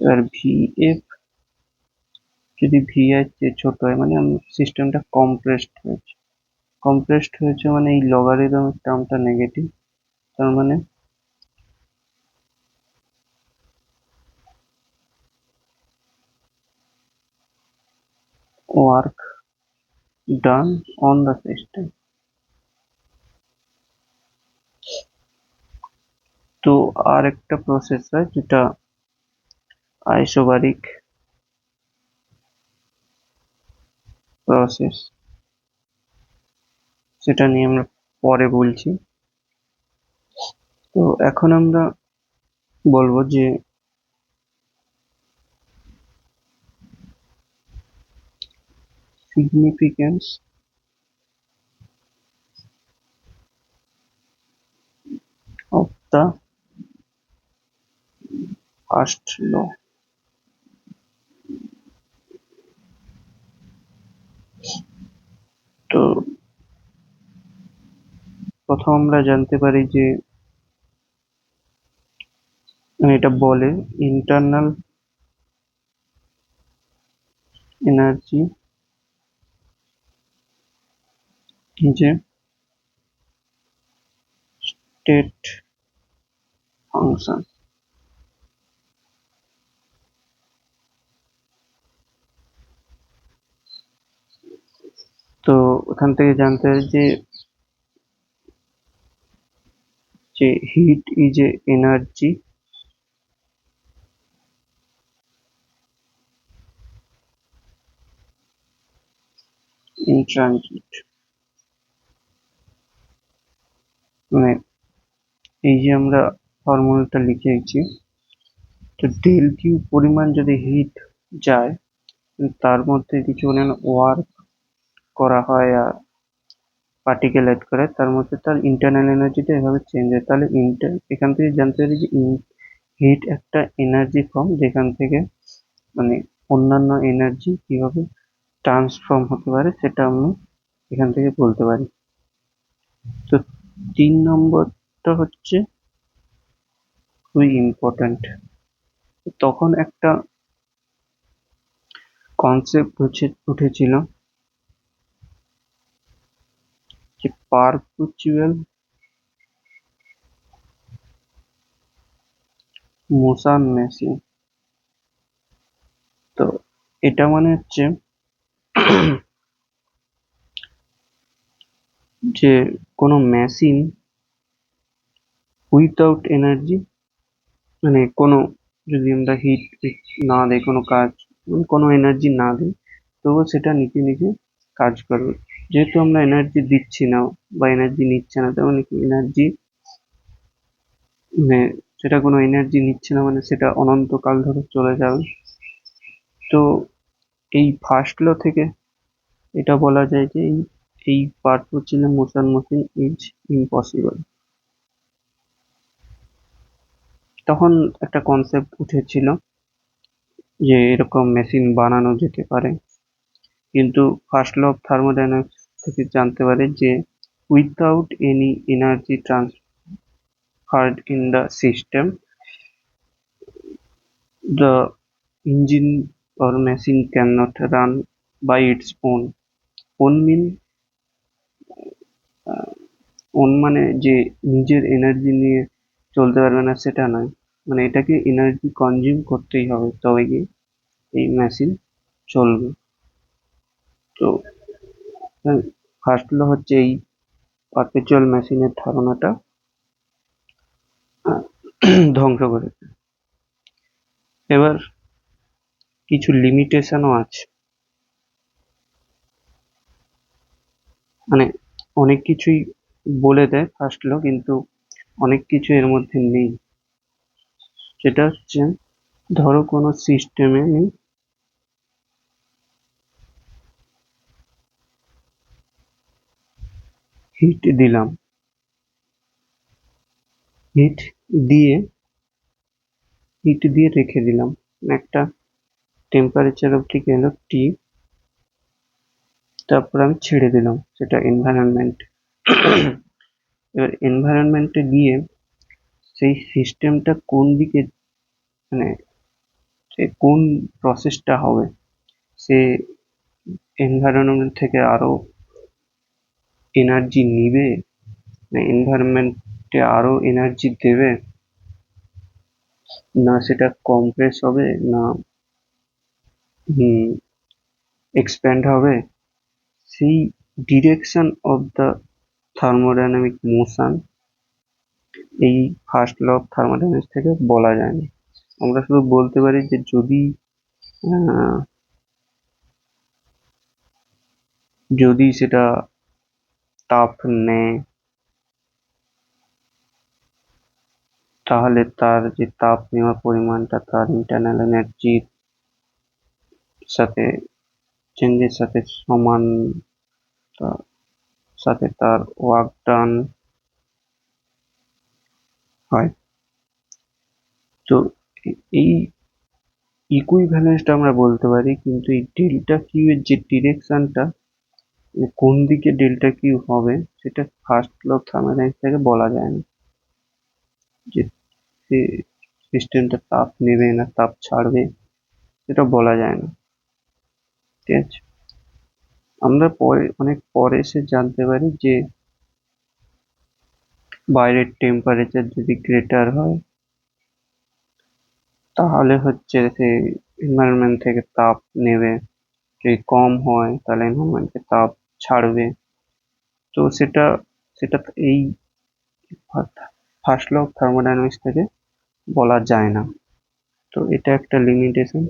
এবার ভিএফ যদি ভিআই চেয়ে ছোট হয়, মানে সিস্টেমটা কম্প্রেসড হয়েছে। কম্প্রেসড হয়েছে মানে এই লগারিদমিক টার্মটা নেগেটিভ, তার মানে work done on the system. তো আর একটা প্রসেস হয় যেটা আইসোবারিক প্রসেস, সেটা নিয়ে আমরা পরে বলছি। তো এখন আমরা বলবো যে significance of the first law. তো প্রথম আমরা জানতে পারি যে এটা বলে ইন্টারনাল এনার্জি যে স্টেট ফাংশন। তো ওখান থেকে জানতে হয় যে heat is a energy in transit. মানে এই যে আমরা ফর্মুলাটা লিখেছি, তো ডেল কিউ পরিমাণ যদি হিট যায়, তার মধ্যে কিছু ওয়ার্ক করা হয় আর পার্টিকেল অ্যাড করে, তার মধ্যে তার ইন্টারনাল এনার্জিটা এভাবে চেঞ্জ হয়। তাহলে এখান থেকে জানতে পারি যে হিট একটা এনার্জি ফর্ম, যেখান থেকে মানে অন্যান্য এনার্জি কিভাবে ট্রান্সফর্ম হতে পারে সেটা আমি এখান থেকে বলতে পারি। তো 3 নম্বরটা হচ্ছে খুবই ইম্পর্ট্যান্ট। তখন একটা কনসেপ্ট উঠেছিল যে পারপেচুয়াল মোশন মেশিন। তো এটা মানে হচ্ছে যে কোনো মেশিন উইথাউট এনার্জি, মানে কোনো যদি আমরা হিট না দিই, কোনো কাজ কোনো এনার্জি না দিই, তবুও সেটা নিজে নিজে কাজ করবে। যেহেতু আমরা এনার্জি দিচ্ছি না বা এনার্জি নিচ্ছে না, তার মানে কি এনার্জি, মানে সেটা কোনো এনার্জি নিচ্ছে না, মানে সেটা অনন্তকাল ধরে চলে যাবে। তো এই ফার্স্ট ল থেকে এটা বলা যায় যে এই perpetual motion machine is impossible. তখন একটা কনসেপ্ট উঠেছিল যে এরকম মেশিন বানানো যেতে পারে, কিন্তু ফার্স্ট ল অফ থার্মোডাইনামিক্স থেকে জানতে পারে যে without any energy transferred in the system, the engine or machine cannot run by its own. own mean own মানে যে নিজের এনার্জি নিয়ে চলতে পারবে না সেটা নয়, মানে এটাকে এনার্জি কনজিউম করতেই হবে, তবে গিয়ে এই মেশিন চলবে। তো ফার্স্ট ল হচ্ছে এই পারপেচুয়াল মেশিনের ধারণাটা ধ্বংস করেছে। এবার কিছু লিমিটেশনও আছে, মানে অনেক কিছুই বলে দেয় ফার্স্ট ল, কিন্তু অনেক কিছু এর মধ্যে নেই। সেটা হচ্ছে ধরো কোনো সিস্টেমে আমি হিট দিলাম, হিট দিয়ে রেখে দিলাম একটা টেম্পারেচার অবধি গেল টি, তারপর আমি ছেড়ে দিলাম সেটা এনভায়রনমেন্ট। এবার এনভায়রনমেন্টে গিয়ে সেই সিস্টেমটা কোন দিকে, মানে সে কোন প্রসেসটা হবে, সে এনভায়রনমেন্ট থেকে আরো এনার্জি নিবে না এনভায়রনমেন্টে আরো এনার্জি দেবে, না সেটা কম্প্রেস হবে, না এক্সপ্যান্ড হবে, সেই direction of the thermodynamic motion এই ফার্স্ট ল অফ থার্মোডাইনামিক্স থেকে বলা যায় না। আমরা শুধু বলতে পারি যে যদি সেটা তাপ নেয় তাহলে তার যে তাপ নেওয়ার পরিমাণটা তার ইন্টারনাল এনার্জির সাথে চেঞ্জের সাথে সমান, সাথে তার ওয়ার্ক ডান হয়। তো এই ইকুইভ্যালেন্সটা আমরা বলতে পারি, কিন্তু এই ডেল্টা কিউ এর যে ডিরেকশনটা কোন দিকে ডেল্টা কিউ হবে সেটা ফার্স্ট ল অফ থার্মোডাইনামিক্স থেকে বলা যায় না, যে সিস্টেমটা তাপ নেবে না তাপ ছাড়বে সেটা বলা যায় না। ঠিক আছে, আমরা অনেক পরে এসে জানতে পারি যে বাইরের টেম্পারেচার যদি গ্রেটার হয় তাহলে হচ্ছে সে এনভায়রনমেন্ট থেকে তাপ নেবে, যদি কম হয় তাহলে এনভায়রনমেন্ট থেকে তাপ ছাড়বে। তো সেটা সেটা এই ফার্স্ট ল অফ থার্মোডাইনামিক্স থেকে বলা যায় না। তো এটা একটা লিমিটেশন,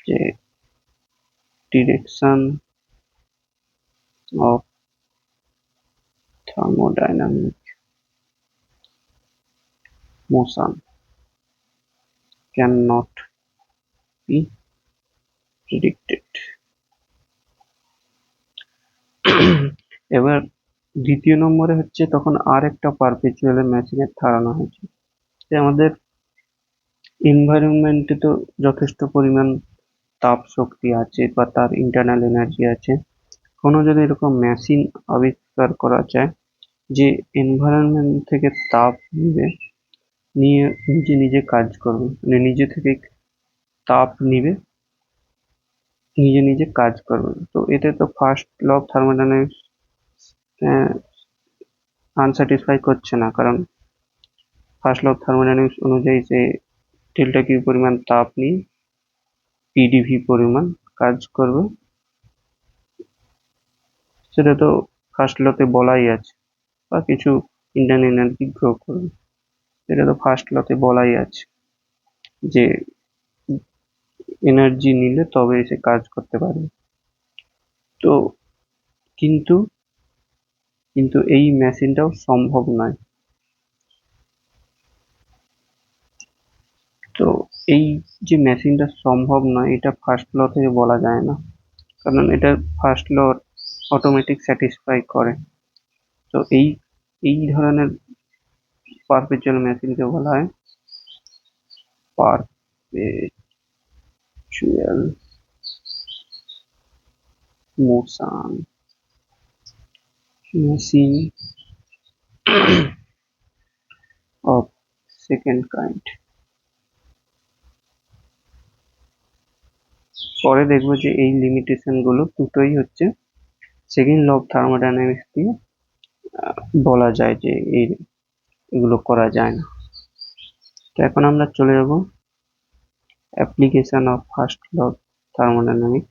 যে direction of thermodynamic motion cannot be predicted. এবার দ্বিতীয় নম্বরে হচ্ছে তখন আর একটা পারপেচুয়াল মেশিনের ধারণা হয়েছে, যে আমাদের এনভায়রনমেন্টে তো যথেষ্ট পরিমাণ তাপ শক্তি আছে বা তার ইন্টারনাল এনার্জি আছে। কোনো যদি এরকম মেশিন আবিষ্কার করা যায় যে এনভায়রনমেন্ট থেকে তাপ নিবে, নিয়ে নিজে নিজে কাজ করবে, মানে নিজে থেকে তাপ নিবে, নিজে নিজে কাজ করবে। তো এতে তো ফার্স্ট ল অফ থার্মোডাইনামিক্স আনস্যাটিসফাই করছে না, কারণ ফার্স্ট ল অফ থার্মোডাইনামিক্স অনুযায়ী যে ডেল্টা কিউ পরিমাণ তাপ নিয়ে পিডিভি পরিমাণ কাজ করবে, সেটা তো ফার্স্ট লতে বলাই আছে, বা কিছু ইন্টারনাল এনার্জি গ্রো করবে, এটা তো ফার্স্ট লতে বলাই আছে যে এনার্জি নিলে তবে সে কাজ করতে পারবে। তো কিন্তু কিন্তু এই মেশিনটাও সম্ভব নয়। তো এই যে মেশিনটা সম্ভব নয় এটা ফার্স্ট ল থেকে বলা যায় না, কারণ এটা ফার্স্ট ল অটোমেটিক স্যাটিসফাই করে। তো এই ধরনের পারপেচুয়াল মেশিনকে বলা হয় perpetual motion machine of second kind. পরে দেখবো যে এই লিমিটেশন গুলো দুটোই হচ্ছে সেকেন্ড ল অফ থার্মোডাইনামিক্স দিয়ে বলা যায় যে এগুলো করা যায় না। তো এখন আমরা চলে যাব application of first law of thermodynamics.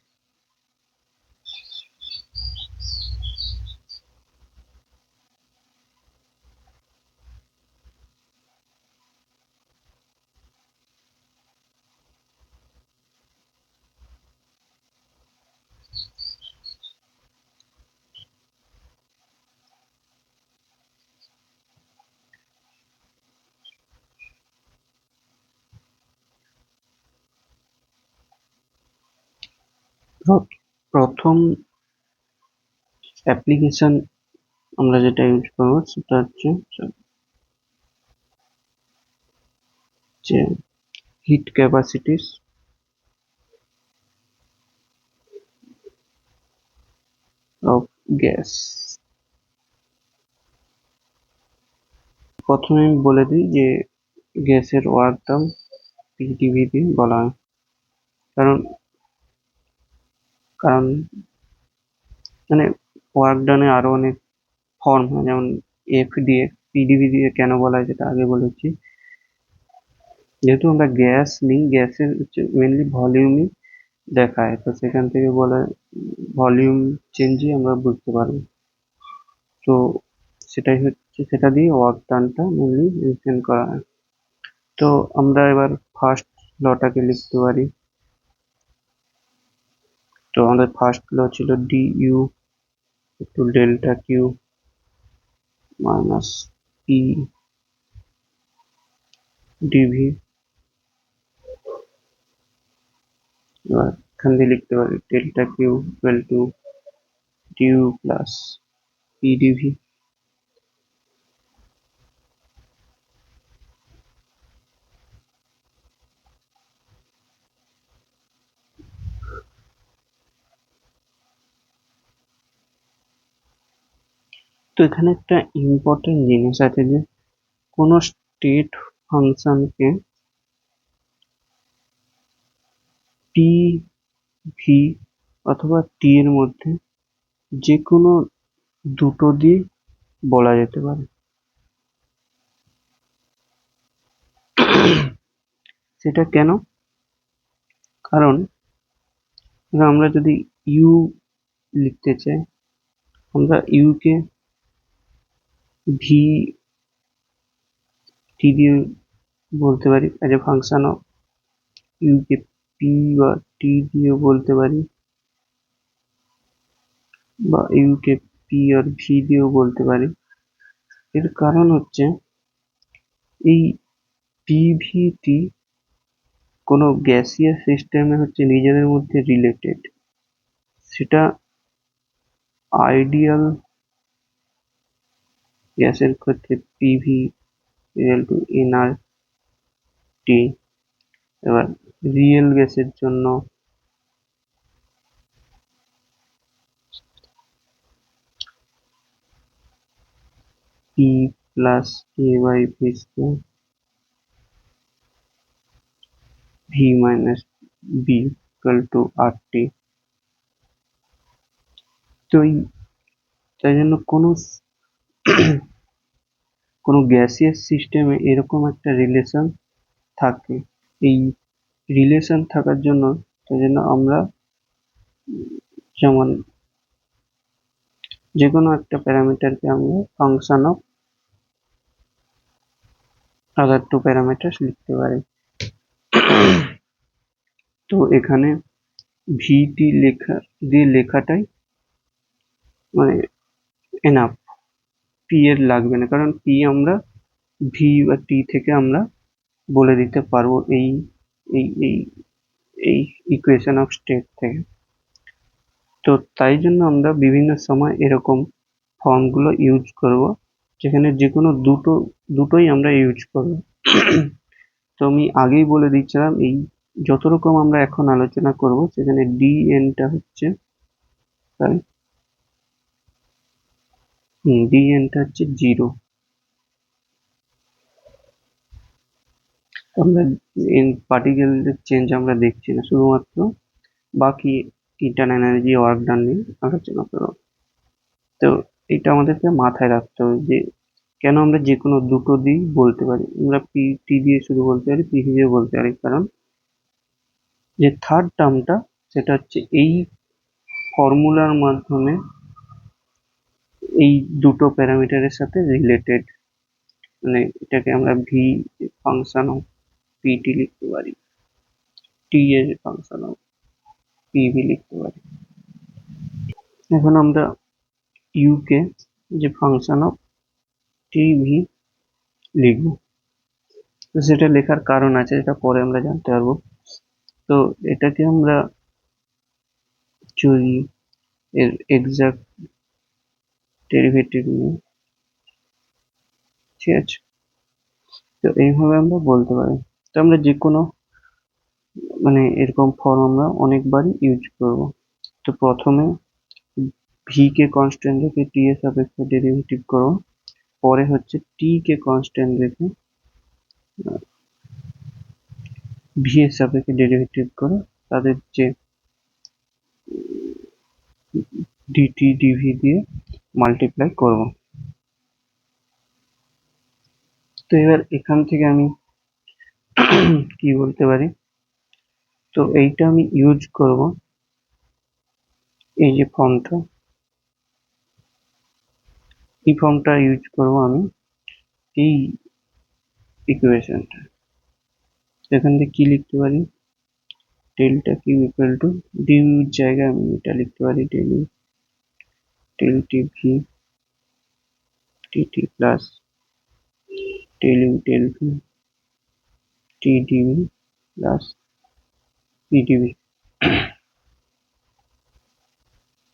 প্রথম অ্যাপ্লিকেশন আমরা যেটা ইউজ করবো সেটা হচ্ছে যে হিট ক্যাপাসিটিস অফ গ্যাস। প্রথমে আমি বলে দিই যে গ্যাসের ওয়ার্ক ডান পিডিভি দিয়ে বলা হয়, কারণ কারণ মানে ওয়ার্ক ডানে আরো অনেক ফর্ম হয়, যেমন এফ দিয়ে, পিডিভি দিয়ে কেন বলা হয় সেটা আগে বলেছি। যেহেতু আমরা গ্যাস নিই, গ্যাসের হচ্ছে মেনলি ভলিউমই দেখায়, তো সেখান থেকে বলা ভলিউম চেঞ্জই আমরা বুঝতে পারবো। তো সেটাই হচ্ছে, সেটা দিয়ে ওয়ার্ক ডানটা মেনলি রিপ্রেজেন্ট করা হয়। তো আমরা এবার ফার্স্ট লটাকে লিখতে পারি। তো আমাদের ফার্স্ট ল ছিল D U to delta Q minus E DV. এবার এখান দিয়ে লিখতে পারি delta Q equal to DU plus E DV. তো এখানে একটা ইম্পর্টেন্ট জিনিস আছে যে কোনো স্টেট ফাংশনকে টি ভি অথবা টি এর মধ্যে যে কোনো দুটো দিয়ে বলা যেতে পারে। সেটা কেন? কারণ আমরা যদি ইউ লিখতে চাই, আমরা ইউ কে ভি টি দিয়ে বলতে পারি as a function of, U কে পি বা টি দিয়ে বলতে পারি, বা ইউ কে পি আর ভি দিয়েও বলতে পারি। এর কারণ হচ্ছে এই পিভিটি কোনো গ্যাসিয়াস সিস্টেমে হচ্ছে নিজেদের মধ্যে রিলেটেড। সেটা আইডিয়াল গ্যাসের ক্ষেত্রে P V equal to N R T. এবার রিয়েল গ্যাসের জন্য P plus A by V square V minus B equal to R T. তো তাই জন্য কোনো গ্যাসিয়াস সিস্টেমে এরকম একটা রিলেশন থাকে। এই রিলেশন থাকার জন্য তাই জন্য আমরা যেমন যে কোনো একটা প্যারামিটারকে আমরা function of other two parameters লিখতে পারি। তো এখানে ভিটি লেখাটাই মানে এনাফ, পি এর লাগবে না, কারণ পি আমরা ভি বা টি থেকে আমরা বলে দিতে পারবো এই এই এই এই ইকুয়েশন অফ স্টেট থেকে। তো তাই জন্য আমরা বিভিন্ন সময় এরকম ফর্মগুলো ইউজ করব, যেখানে যে কোনো দুটোই আমরা ইউজ করব। তো আমি আগেই বলে দিচ্ছিলাম এই যত রকম আমরা এখন আলোচনা করব সেখানে ডিএনটা হচ্ছে ডিএনটা হচ্ছে 0। আমরা পার্টিকেলের চেঞ্জ আমরা দেখছি না, শুধুমাত্র বাকি ইন্টারনাল এনার্জি ওয়ার্ক ডান নিয়ে আলোচনা করব। তো এটা আমাদেরকে মাথায় রাখতে হবে যে কেন আমরা যে কোনো দুটো দিয়েই বলতে পারি। আমরা টি দিয়ে শুধু বলতে পারি, পিভি দিয়ে বলতে পারি, কারণ যে থার্ড টার্মটা সেটা হচ্ছে এই ফর্মুলার মাধ্যমে এই দুটো প্যারামিটারের সাথে রিলেটেড। মানে এটাকে আমরা ভি ফাংশন অফ পিটি লিখতে পারি, টি এর ফাংশন অফ পিভি লিখতে পারি। এখন আমরা ইউ কে যে ফাংশন অফ টিভি লিখবো। তো সেটা লেখার কারণ আছে, যেটা পরে আমরা জানতে পারবো। তো এটাকে আমরা যদি এর এক্সাক্ট ডেরিভেটিভ নিই, ঠিক আছে, তো এইভাবে আমরা বলতে পারি। তো আমরা যে কোনো মানে এরকম ফর্ম আমরা অনেকবারই ইউজ করব। তো প্রথমে ভি কে কনস্ট্যান্ট রেখে টি এর সাপেক্ষে ডেরিভেটিভ করব, পরে হচ্ছে টি কে কনস্ট্যান্ট রেখে ভি এর সাপেক্ষে ডেরিভেটিভ করে তাদের যে ডিটি ডিভি দিয়ে মাল্টিপ্লাই করব। তো এবার এখান থেকে আমি কি বলতে পারি, তো এইটা আমি ইউজ করব এই যে ফর্মটা, এই ফর্মটা ইউজ করবো আমি এই ইকুয়েশনটা। এখান থেকে কি লিখতে পারি, delta Q equal to DU এর জায়গায় আমি এটা লিখতে পারি del U del T V T plus del U del V T DV plus P DV.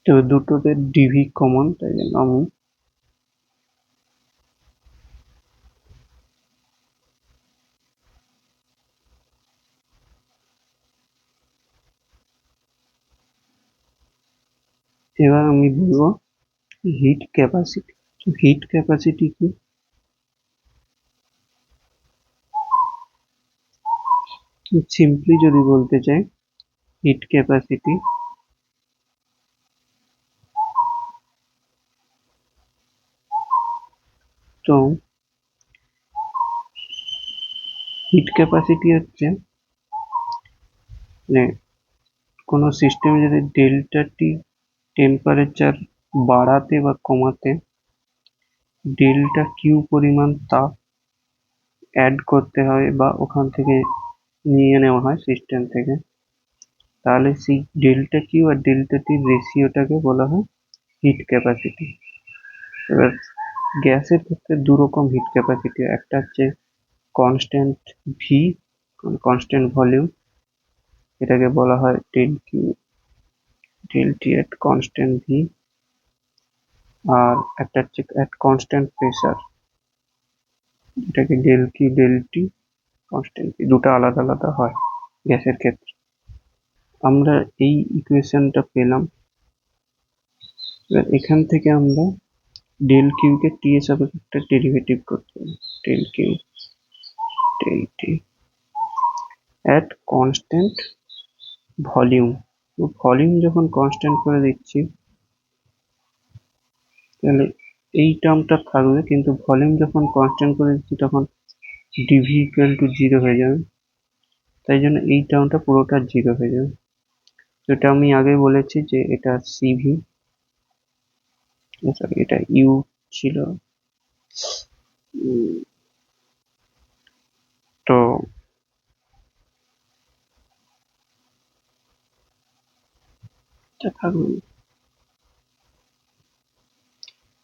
তো দুটোতে ডিভি কমন, তাই জন্য আমি এবার আমি বলবো হিট ক্যাপাসিটি। তো হিট ক্যাপাসিটি কি, সিম্পলি যদি বলতে চাই, হিট ক্যাপাসিটি তো হিট ক্যাপাসিটি হচ্ছে মানে কোনো সিস্টেমে যদি ডেল্টা টি টেম্পারেচার বাড়াতে বা কমাতে ডেল্টা কিউ পরিমাণ তাপ অ্যাড করতে হয় বা ওখান থেকে নিয়ে নেওয়া হয় সিস্টেম থেকে, তাহলে সেই ডেল্টা কিউ আর ডেল্টা টির রেশিওটাকে বলা হয় হিট ক্যাপাসিটি। এবার গ্যাসের ক্ষেত্রে দু রকম হিট ক্যাপাসিটি, একটা হচ্ছে কনস্ট্যান্ট ভি, কনস্ট্যান্ট ভলিউম, এটাকে বলা হয় del Q del T at constant V, আর একটা হচ্ছে এট কনস্ট্যান্ট প্রেসার, এটাকে del Q del T constant V. দুটো আলাদা আলাদা হয় গ্যাসের ক্ষেত্রে। আমরা এই ইকুয়েশনটা পেলাম। এবার এখান থেকে আমরা ডেল কিউ কে টি এর সাপেক্ষে একটা ডেরিভেটিভ করতে হবে, del Q del T at constant volume. তো ভলিউম যখন কনস্ট্যান্ট করে দিচ্ছি তাহলে এই টার্মটা থাকবে, কিন্তু ভলিউম যখন কনস্ট্যান্ট করে দিচ্ছি তখন ডিভি ইকুয়াল টু জিরো হয়ে যাবে, তাই জন্য এই টার্মটা পুরোটা জিরো হয়ে যাবে। এটা আমি আগে বলেছি যে এটা সিভি, সরি এটা ইউ ছিল। তো এটা থাকবে,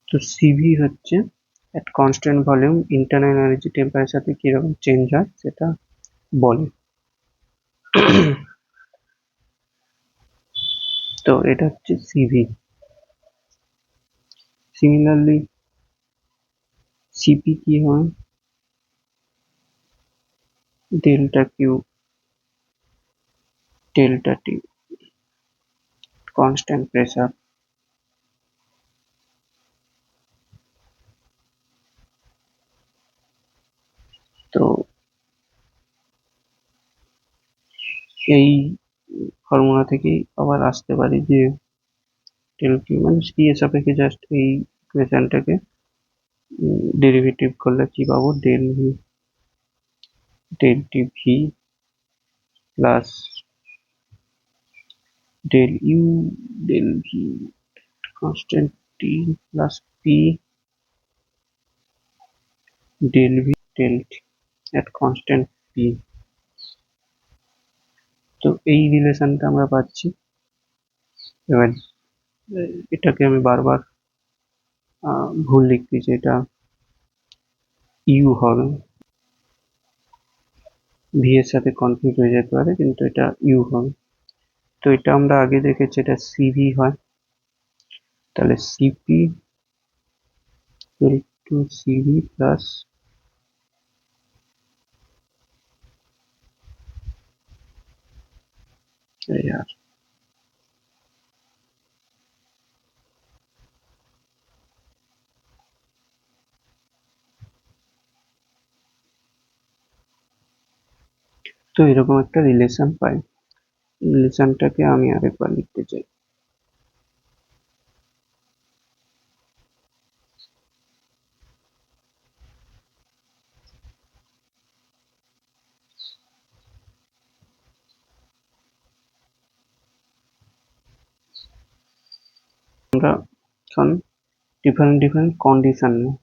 তো সিভি হচ্ছে at constant volume internal energy temperature সাথে কিরকম চেঞ্জ হয় সেটা বলে। তো এটা হচ্ছে সিভি। সিমিলারলি সিপি কি হয়, delta Q delta T constant pressure. তো এই ফর্মুলা থেকেই আবার আসতে পারি যে ডেল কিউ মানে কি এর সাপেক্ষে জাস্ট এই ইকুয়েশনটাকে ডেরিভেটিভ করলে কি পাবো, del V del T V plus del U del V constant T plus P del V del T at constant P. তো এই রিলেশনটা আমরা পাচ্ছি। এবার এটাকে আমি বারবার ভুল লিখতেছি, এটা ইউ হবে, ভি এর সাথে কনফিউজ হয়ে যেতে পারে, কিন্তু এটা ইউ হবে। তো এটা আমরা আগে দেখেছি এটা সিভি হয়, তাহলে সিপি টু সিভি প্লাস আর। তো এরকম একটা রিলেশন পাই, রিলেশনটাকে আমি আরেকবার লিখতে চাই। কনভার্সন ডিফারেন্ট কন্ডিশন নেই।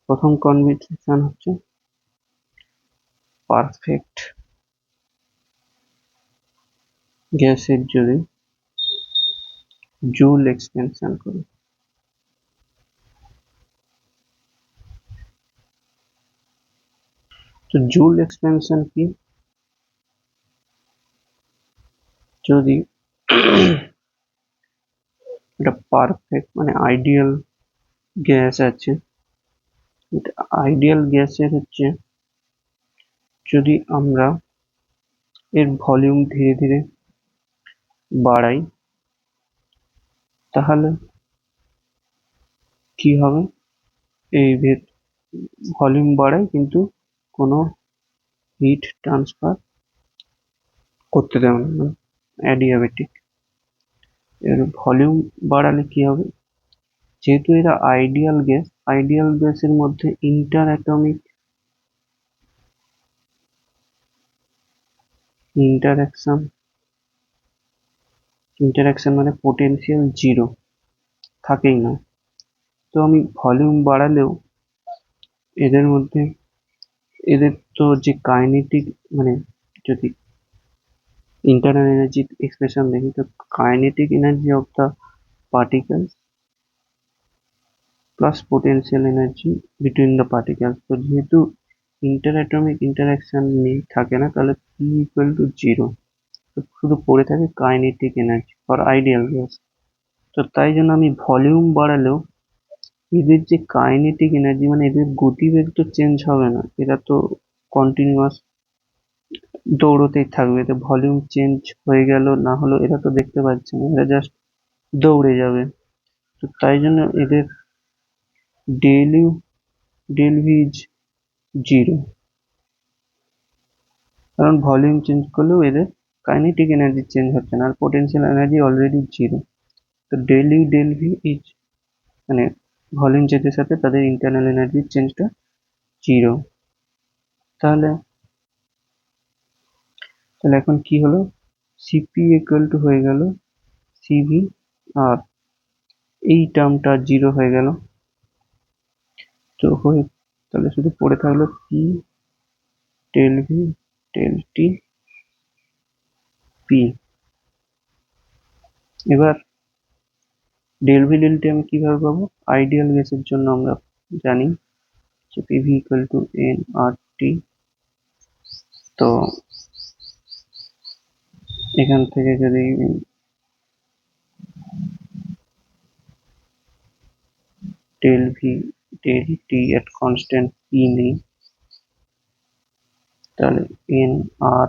প্রথম কন্ডিশন হচ্ছে পারফেক্ট গ্যাসের যদি জুল এক্সপেনশন করি, তো জুল এক্সপেনশন কি? যদি এটা পারফেক্ট মানে আইডিয়াল গ্যাস আছে, আইডিয়াল গ্যাসের হচ্ছে যদি আমরা এর ভলিউম ধীরে ধীরে বাড়াই, তাহলে কি হবে? এই ভলিউম বাড়াই কিন্তু কোনো হিট ট্রান্সফার করতে দেবে না, অ্যাডিয়াবেটিক। এর ভলিউম বাড়ালে কি হবে? যেহেতু এরা আইডিয়াল গ্যাসের মধ্যে ইন্টারঅ্যাকশন মানে পোটেনশিয়াল জিরো থাকেই না। তো আমি ভলিউম বাড়ালেও এদের তো যে কাইনেটিক মানে যদি ইন্টারনাল এনার্জি এক্সপ্রেশন দেখি, তো kinetic energy of the particles plus potential energy between the particles. তো যেহেতু ইন্টারঅ্যাটমিক ইন্টারঅ্যাকশন থাকে না, তাহলে পি ইকুয়াল টু জিরো, শুধু পড়ে থাকে kinetic energy for ideal gas. তো তাই জন্য আমি ভলিউম বাড়ালেও এদের যে কাইনেটিক এনার্জি মানে এদের গতিবেগ তো চেঞ্জ হবে না, এরা তো কন্টিনিউয়াস দৌড়তেই থাকবে। তো ভলিউম চেঞ্জ হয়ে গেল না হলো এরা তো দেখতে পাচ্ছে না, এরা জাস্ট দৌড়ে যাবে। তো তাই জন্য এদের del U del V is zero, কারণ ভলিউম চেঞ্জ করলেও এদের কাইনেটিক এনার্জি চেঞ্জ হচ্ছে না, আর পোটেনশিয়াল এনার্জি অলরেডি জিরো। তো del U del V is মানে ভলিউম চেঞ্জের সাথে তাদের ইন্টারনাল এনার্জির চেঞ্জটা জিরো। তাহলে এখন কি হলো? সিপি ইকুয়াল টু হয়ে গেল সিভি, আর এই টার্মটা জিরো হয়ে গেল। তো তাহলে শুধু পড়ে থাকলো P del V del T P. এবার ডেল ভি ডেল টি আমি কিভাবে পাবো? আইডিয়াল গ্যাসের জন্য আমরা জানি যে PV equal to N R T. তো এখান থেকে যদি del V del T at constant P নেই, তাহলে এন আর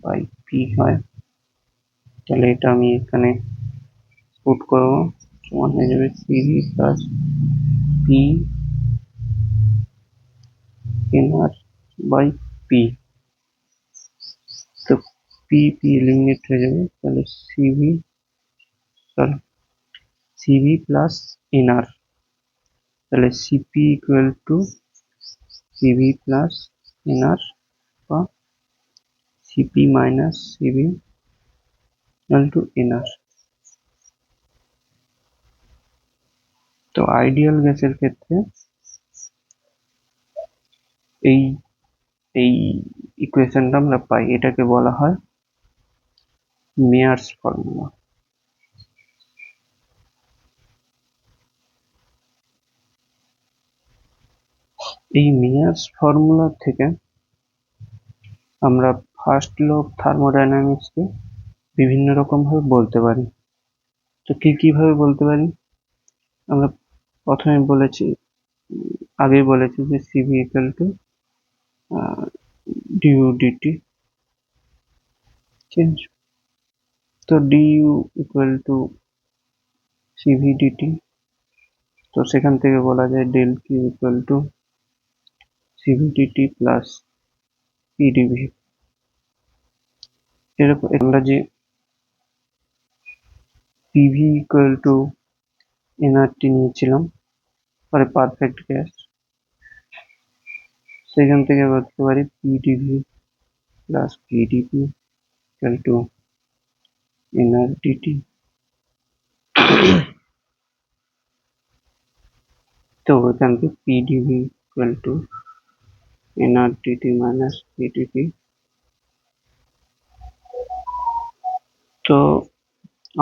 বাই পি হয়। তাহলে এটা আমি এখানে পুট করবো, সমান হয়ে যাবে C V plus P N R by P. তো পি এলিমিনেট হয়ে যাবে, তাহলে সিভি প্লাস এন আর, তাহলে C P equal to C V plus N R বা C P minus CV equal to N R. তো আইডিয়াল গ্যাসের ক্ষেত্রে এই এই ইকুয়েশনটা আমরা পাই, এটাকে বলা হয় মেয়ার্স ফর্মুলা। এই মেয়ার্স ফর্মুলা থেকে আমরা ফার্স্ট ল অফ থার্মোডাইনামিক্সকে বিভিন্ন রকম ভাবে বলতে পারি। তো কিভাবে বলতে পারি? আমরা প্রথমে আগেই বলেছি যে C V equal to D U D T change. তো D U equal to CV D T, তো সেখান থেকে বলা যায় del Q equal to CV DT plus P D V. এরকম আমরা যে পিভি ইকুয়াল টু এনআরটি নিয়েছিলাম পরে পারফেক্ট গ্যাস, সেখান থেকে বলতে পারি PDV plus P D P equal to N R D T. তো এখান থেকে P D V equal to N R D T minus P D V. তো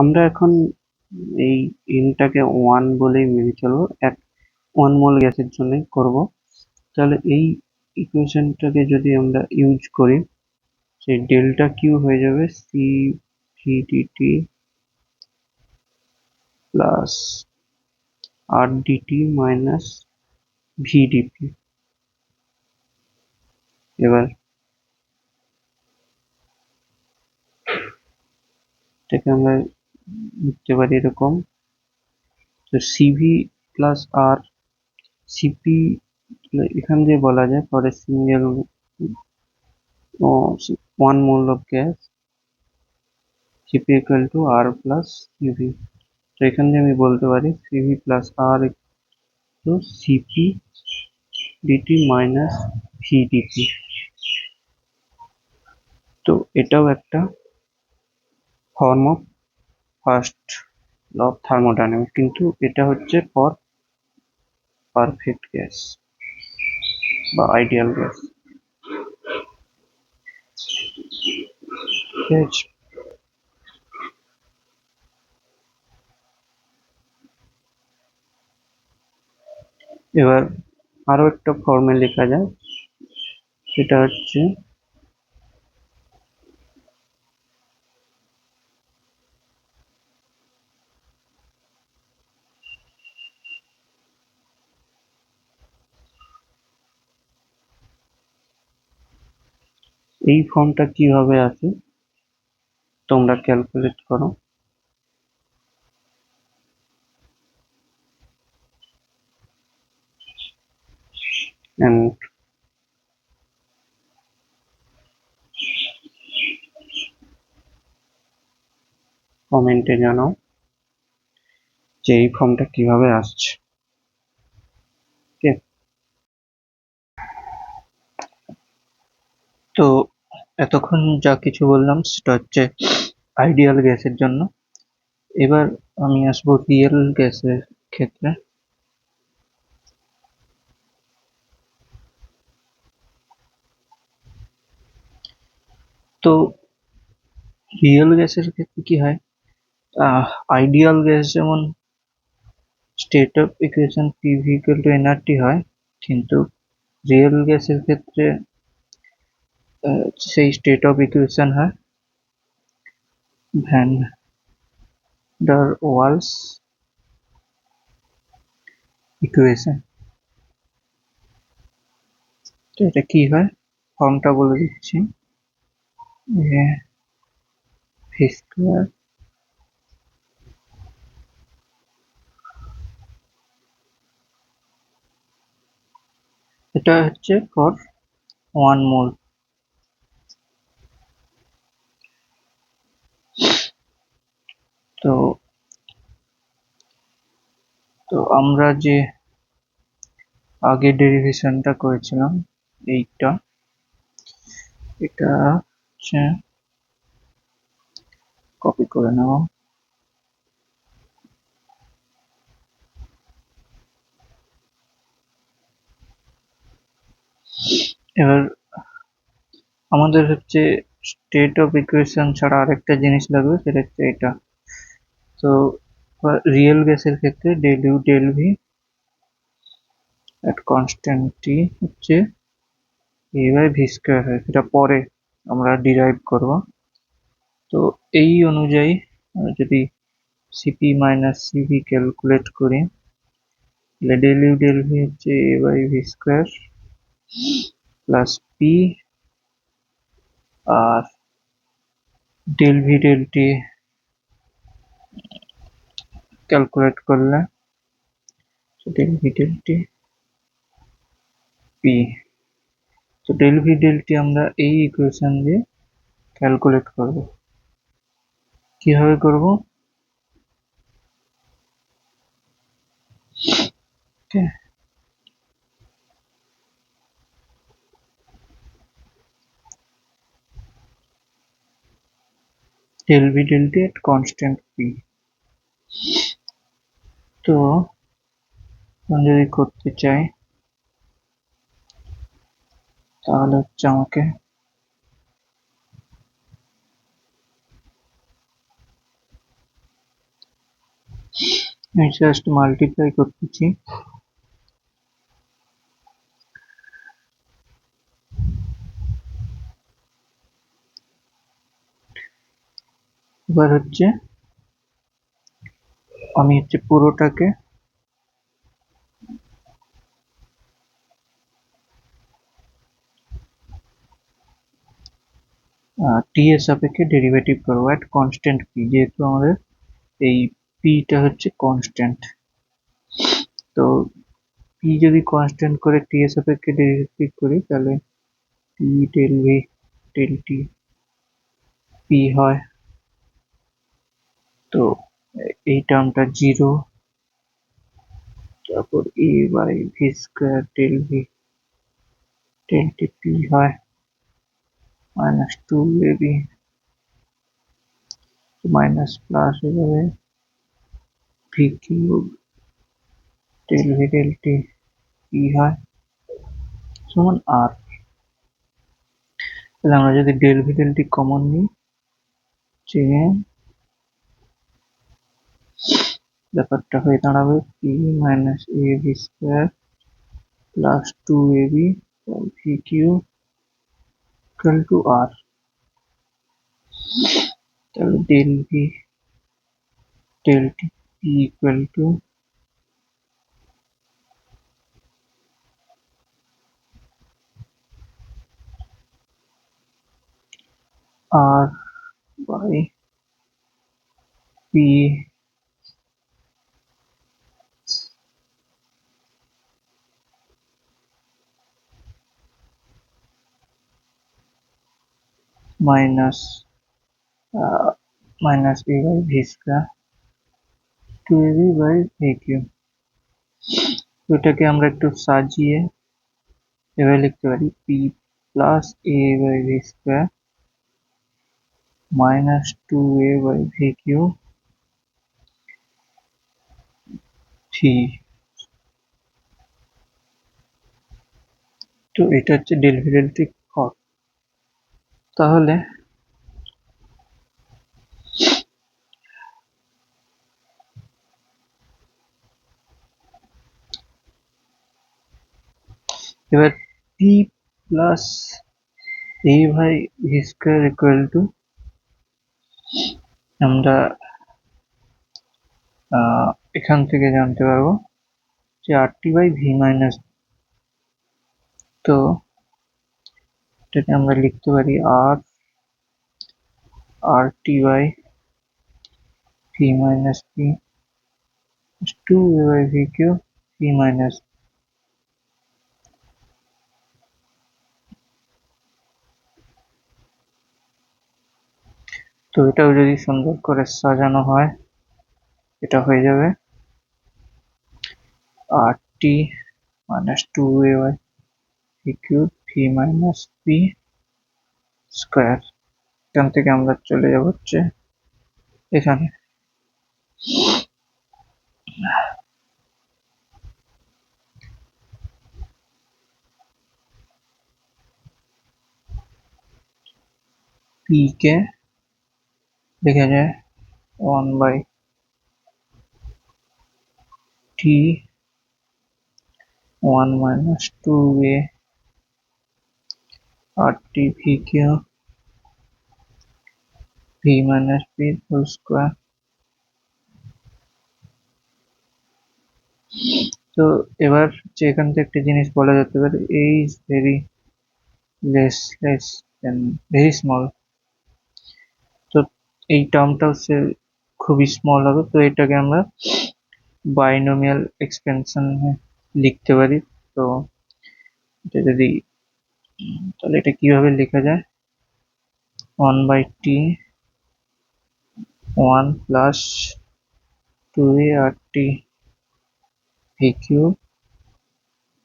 আমরা এখন এই এনটাকে 1 বলেই মেনে চলবো, 1 মোল গ্যাসের জন্য করব। তাহলে এই ইকুয়েশনটাকে যদি আমরা ইউজ করি, সেই ডেল্টা কিউ হয়ে যাবে সি ভিডিটি প্লাস আর ডিটি মাইনাস ভিডিপি। এবার এটাকে আমরা লিখতে পারি এরকম, তো সিভি প্লাস আর সিপি, এখান দিয়ে বলা যায় for a single 1 mole of gas C P equal to R plus C V. তো এখান দিয়ে আমি বলতে পারি C V plus R to C P D T minus V D P. তো এটাও একটা form of first law of thermodynamics, কিন্তু এটা হচ্ছে ফর পারফেক্ট গ্যাস বা আইডিয়াল গ্যাস। এবার আরো একটা ফর্মে লেখা যায়, সেটা হচ্ছে এই ফর্মটা কিভাবে আছে তোমরা ক্যালকুলেট করো। এন্ড কমেন্টে জানাও যে এই ফর্মটা কিভাবে আসছে। ওকে, তো এতক্ষণ যা কিছু বললাম সেটা হচ্ছে আইডিয়াল গ্যাসের জন্য। এবার আমি আসবো রিয়েল গ্যাসের ক্ষেত্রে। তো রিয়েল গ্যাসের ক্ষেত্রে কি হয়, আইডিয়াল গ্যাস যেমন state of equation PV equal two nRT হয়, কিন্তু রিয়েল গ্যাসের ক্ষেত্রে সেই স্টেট অফ ইকুয়েশন হয় ভ্যান ডার ওয়ালস ইকুয়েশন। তো এটা কি হয়, ফর্মটা বলে দিচ্ছি, যে ভি স্কোয়ার এটা হচ্ছে ফর 1 মোল। তো তো আমরা যে আগে ডেরিভেশনটা করেছিলাম এইটা, এটা হচ্ছে কপি করে নেব। এবার আমাদের হচ্ছে স্টেট অফ ইকুয়েশন ছাড়া আরেকটা জিনিস লাগবে, সেটা হচ্ছে এটা। তো রিয়েল গ্যাসের ক্ষেত্রে del U del V at constant T হচ্ছে এ বাই ভি স্কোয়ার হয়, সেটা পরে আমরা ডিরাইভ করব। তো এই অনুযায়ী যদি সিপি মাইনাস সিভি ক্যালকুলেট করি, তাহলে ডেল ইউ ডেল ভি হচ্ছে A by V square plus P, আর del V del T calculate করলে del V del T P. তো ডেল ভি ডেল টি আমরা এই ইকুয়েশন দিয়ে ক্যালকুলেট করব। কিভাবে করব, del V del T at constant P. তো আমি যদি করতে চাই তাহলে হচ্ছে আমাকে জাস্ট মাল্টিপ্লাই করতেছি। এবার হচ্ছে আমি হচ্ছে পুরোটাকে টি এর সাপেক্ষে ডেরিভেটিভ করবো অ্যাট কনস্ট্যান্ট পি, যেহেতু আমাদের এই পিটা হচ্ছে কনস্ট্যান্ট। তো পি যদি কনস্ট্যান্ট করে টি এর সাপেক্ষে ডেরিভেটিভ করি তাহলে P del V del T P হয়। তো এই টার্মটা জিরো, তারপর A by V square del V del T P হয় minus two A B, minus plus হয়ে যাবে V cube del V del T P হয় সমান আর। তাহলে আমরা যদি del V del T common নিই, যে ব্যাপারটা হয়ে দাঁড়াবে P minus A B square plus two A B V Q equal to আর। তাহলে del V del T P equal to R by P minus minus A by V square two A B by V Q. এটাকে আমরা একটু সাজিয়ে এভাবে লিখতে পারি P plus A by V square minus two A by V Q three. তো এটা হচ্ছে del V del T for. তাহলে এবার P plus A by V square equal to আমরা এখান থেকে জানতে পারবো যে R T by V minus. তো এটাকে আমরা লিখতে পারি আর R T by V minus P two A by V Q V minus. তো এটাও যদি সুন্দর করে সাজানো হয় এটা হয়ে যাবে R T minus two A by V cube V minus P square. এখান থেকে আমরা চলে যাব হচ্ছে এখানে পি কে লেখা যায় one by T one minus two A R T V Q V minus P whole square. তো এবার যে এখান থেকে একটা জিনিস বলা যেতে পারে a is very less than very small। তো এই টার্মটা হচ্ছে খুবই স্মল হবে, তো এটাকে আমরা বাইনোমিয়াল এক্সপেনশন লিখতে পারি। তো এটা যদি তাহলে এটা কিভাবে লেখা যায় one by T one plus two A R T V Q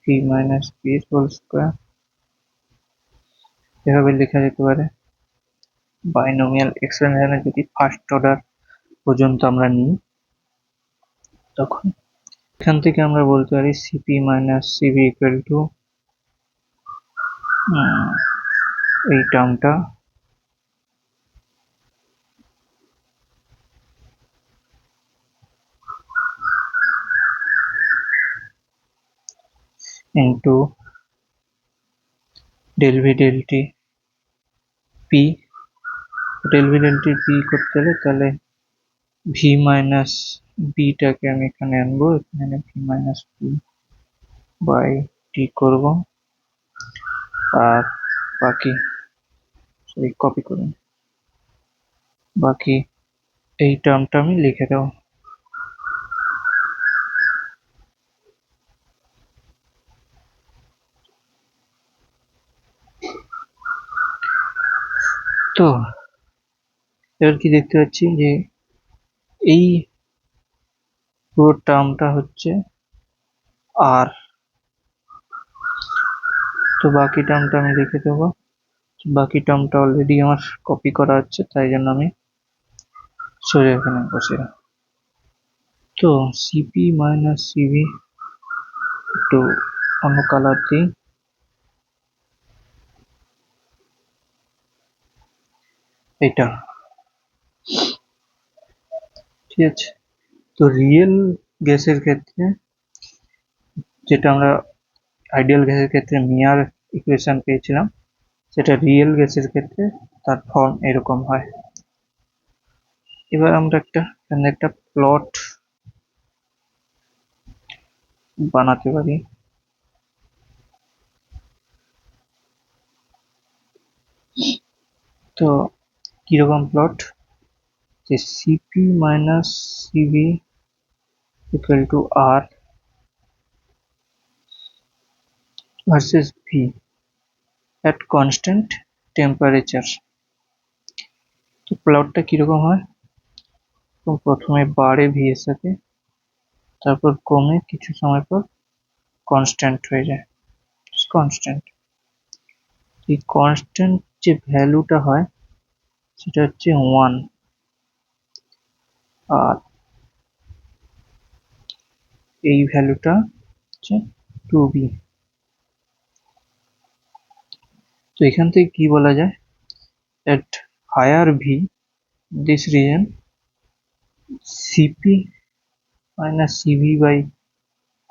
V minus P whole square এভাবে লেখা যেতে পারে। বাইনোমিয়াল এক্সপেনশনে যদি ফার্স্ট অর্ডার পর্যন্ত আমরা নিই তখন এখান থেকে আমরা বলতে পারি C P minus CV equal to এই টার্মটা into del V del T P, del V del T P করতে হলে তাহলে ভি মাইনাস বিটাকে আমি এখানে আনবো, এখানে V minus B by T করবো, আর বাকি কপি করুন, বাকি এই টার্মটা আমি লিখে দেবো। তো এবার কি দেখতে পাচ্ছি যে এই পুরো টার্মটা হচ্ছে আর, তো বাকি টার্মটা আমি লিখে দেবো। বাকি টার্মটা অলরেডি আমার কপি করা আছে, তাই জন্য আমি সোজা এখানে বসে। তো সিপি মাইনাস সিভি একটু অন্য কালার দিই, এটা ঠিক আছে। তো রিয়েল গ্যাসের ক্ষেত্রে যেটা আমরা আইডিয়াল গ্যাসের ক্ষেত্রে মেয়ার ইকুয়েশন পেয়েছিলাম, সেটা রিয়েল গ্যাসের ক্ষেত্রে তার ফর্ম এরকম হয়। এবার আমরা একটা প্লট বানাতে পারি। তো কিরকম প্লট, যে CP minus CV equal to R versus V at constant temperature. তো প্লটটা কিরকম হয়, তো প্রথমে বাড়ে ভি এর সাথে, তারপর কমে কিছু সময় পর কনস্ট্যান্ট হয়ে যায়, কনস্ট্যান্ট। এই কনস্ট্যান্ট যে ভ্যালুটা হয় সেটা হচ্ছে 1, আর এই ভ্যালুটা হচ্ছে 2b। তো এখান থেকে কি বলা যায়, at higher v this region cp minus cv by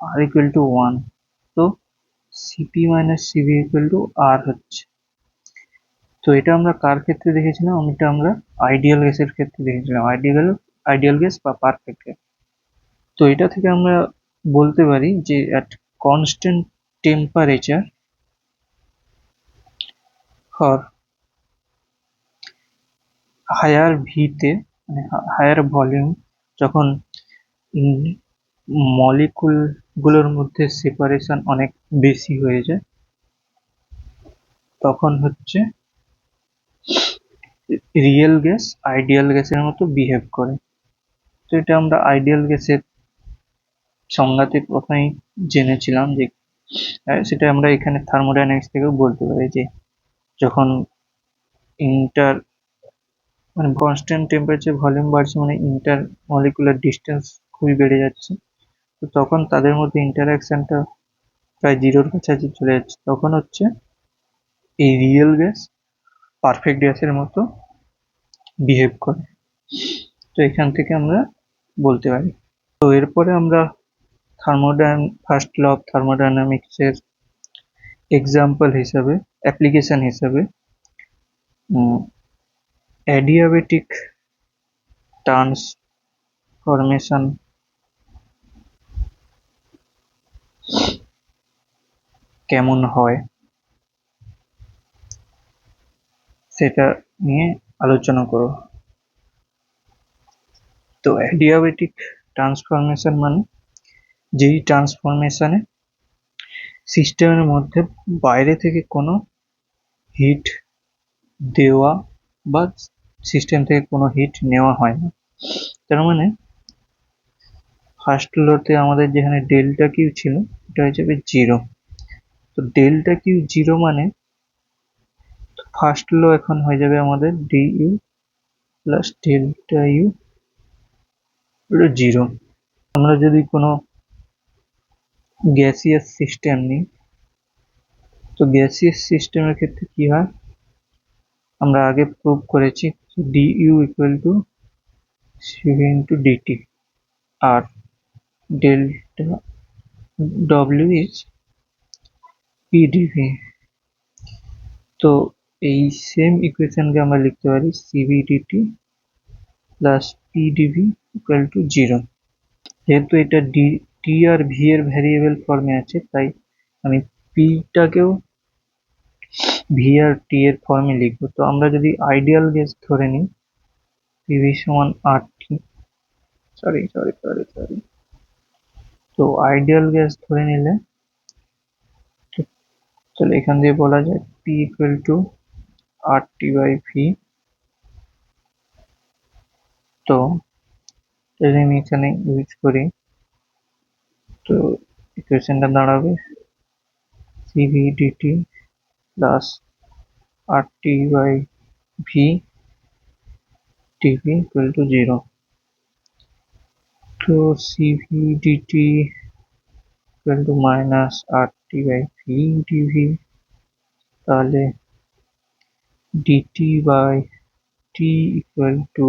r equal to 1, তো cp minus cv equal to r হচ্ছে। তো এটা আমরা কার ক্ষেত্রে দেখেছিলাম, এটা আমরা আইডিয়াল গ্যাসের ক্ষেত্রে দেখেছিলাম, আইডিয়াল গ্যাস বা পারফেক্ট গ্যাস। তো এটা থেকে আমরা বলতে পারি যে at constant temperature for higher ভিতে, মানে হায়ার ভলিউম, যখন মলিকুল গুলোর মধ্যে সেপারেশন অনেক বেশি হয়ে যায়, তখন হচ্ছে রিয়েল গ্যাস আইডিয়াল গ্যাসের মতো বিহেভ করে। তো এটা আমরা আইডিয়াল গ্যাসের সংজ্ঞাতে প্রথমেই জেনেছিলাম, যে সেটা আমরা এখানে থার্মোডাইনামিক্স থেকেও বলতে পারি, যে যখন ইন্টার মানে কনস্ট্যান্ট টেম্পারেচার ভলিউম বাড়ছে, মানে ইন্টার মলিকুলার ডিস্টেন্স খুবই বেড়ে যাচ্ছে, তো তখন তাদের মধ্যে ইন্টারাকশনটা প্রায় জিরোর কাছাকাছি চলে যাচ্ছে, তখন হচ্ছে এই রিয়েল গ্যাস পারফেক্ট গ্যাসের মতো বিহেভ করে। তো এখান থেকে আমরা বলতে পারি। তো এরপরে আমরা ফার্স্ট ল অফ থার্মোডাইনামিক্স এর এক্সাম্পল হিসাবে, অ্যাপ্লিকেশন হিসাবে অ্যাডিয়াবেটিক ট্রান্সফরমেশন কেমন হয় সেটা নিয়ে আলোচনা করব। তো অ্যাডিয়াবেটিক ট্রান্সফরমেশন মানে যেই ট্রান্সফরমেশনে সিস্টেমের মধ্যে বাইরে থেকে কোনো হিট দেওয়া বা সিস্টেম থেকে কোনো হিট নেওয়া হয় না। তার মানে ফার্স্ট লোতে আমাদের যেখানে ডেল্টা কিউ ছিল, এটা হয়ে যাবে 0। তো ডেল্টা কিউ 0 মানে ফার্স্ট লো এখন হয়ে যাবে আমাদের D U plus delta U 0। আমরা যদি কোনো গ্যাসিয়াস সিস্টেম নিই। তো গ্যাসিয়াস সিস্টেমের ক্ষেত্রে কি হয়, আমরা আগে প্রুভ করেছি DU equal to CV into DT, আর ডেল্টা ডব্লিউ ইজ পিডিভি। তো এই সেম ইকুয়েশনকে আমরা লিখতে পারি CV DT plus PDV equal to 0। যেহেতু এটা টি আর ভি এর ভ্যারিয়েবল ফর্মে আছে, তাই আমি পিটাকেও ভি আর টি এর ফর্মে লিখবো। তো আমরা যদি আইডিয়াল গ্যাস ধরে নিই, পিভি সমান আর টি, সরি, তো আইডিয়াল গ্যাস ধরে নিলে তাহলে এখান দিয়ে বলা যায় P equal to R T by V. তো যদি আমি এখানে ইউজ করি, তো ইকুয়েশনটা দাঁড়াবে C V DT plus R T by V T V equal to 0। তো C V D T equal to minus R T by V D V, তাহলে D T by T equal to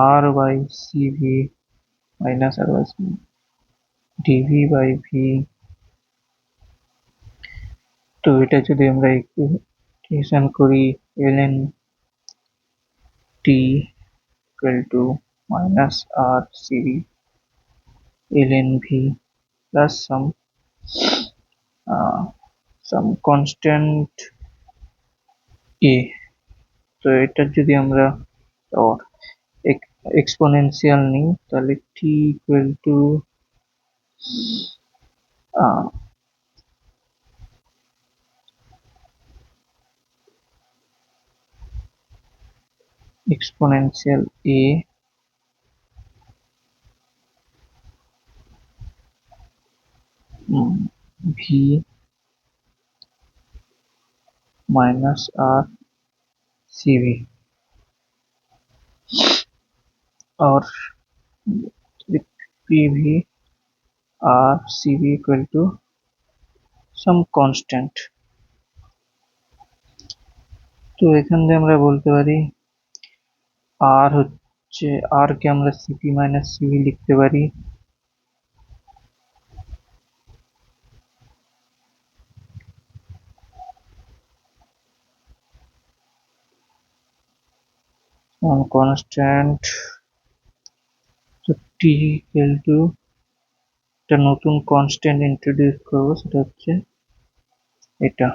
R by C V minus R by C V D V by V. তো এটা যদি আমরা equation করি ln T equal to minus R CV ln V plus some constant a। তো এটার যদি আমরা এক্সপোনেনশিয়াল নিই, তাহলে t equal to exponential a V minus R C V, और P V R C V equal to some constant. তো এখান থেকে আমরা বলতে পারি আর হচ্ছে, আর কে আমরা সিপি মাইনাস সিভি লিখতে পারি কনস্ট্যান্ট। তো টি ইকুয়াল টু একটা নতুন কনস্ট্যান্ট ইন্ট্রোডিউস করবো, সেটা হচ্ছে এটা।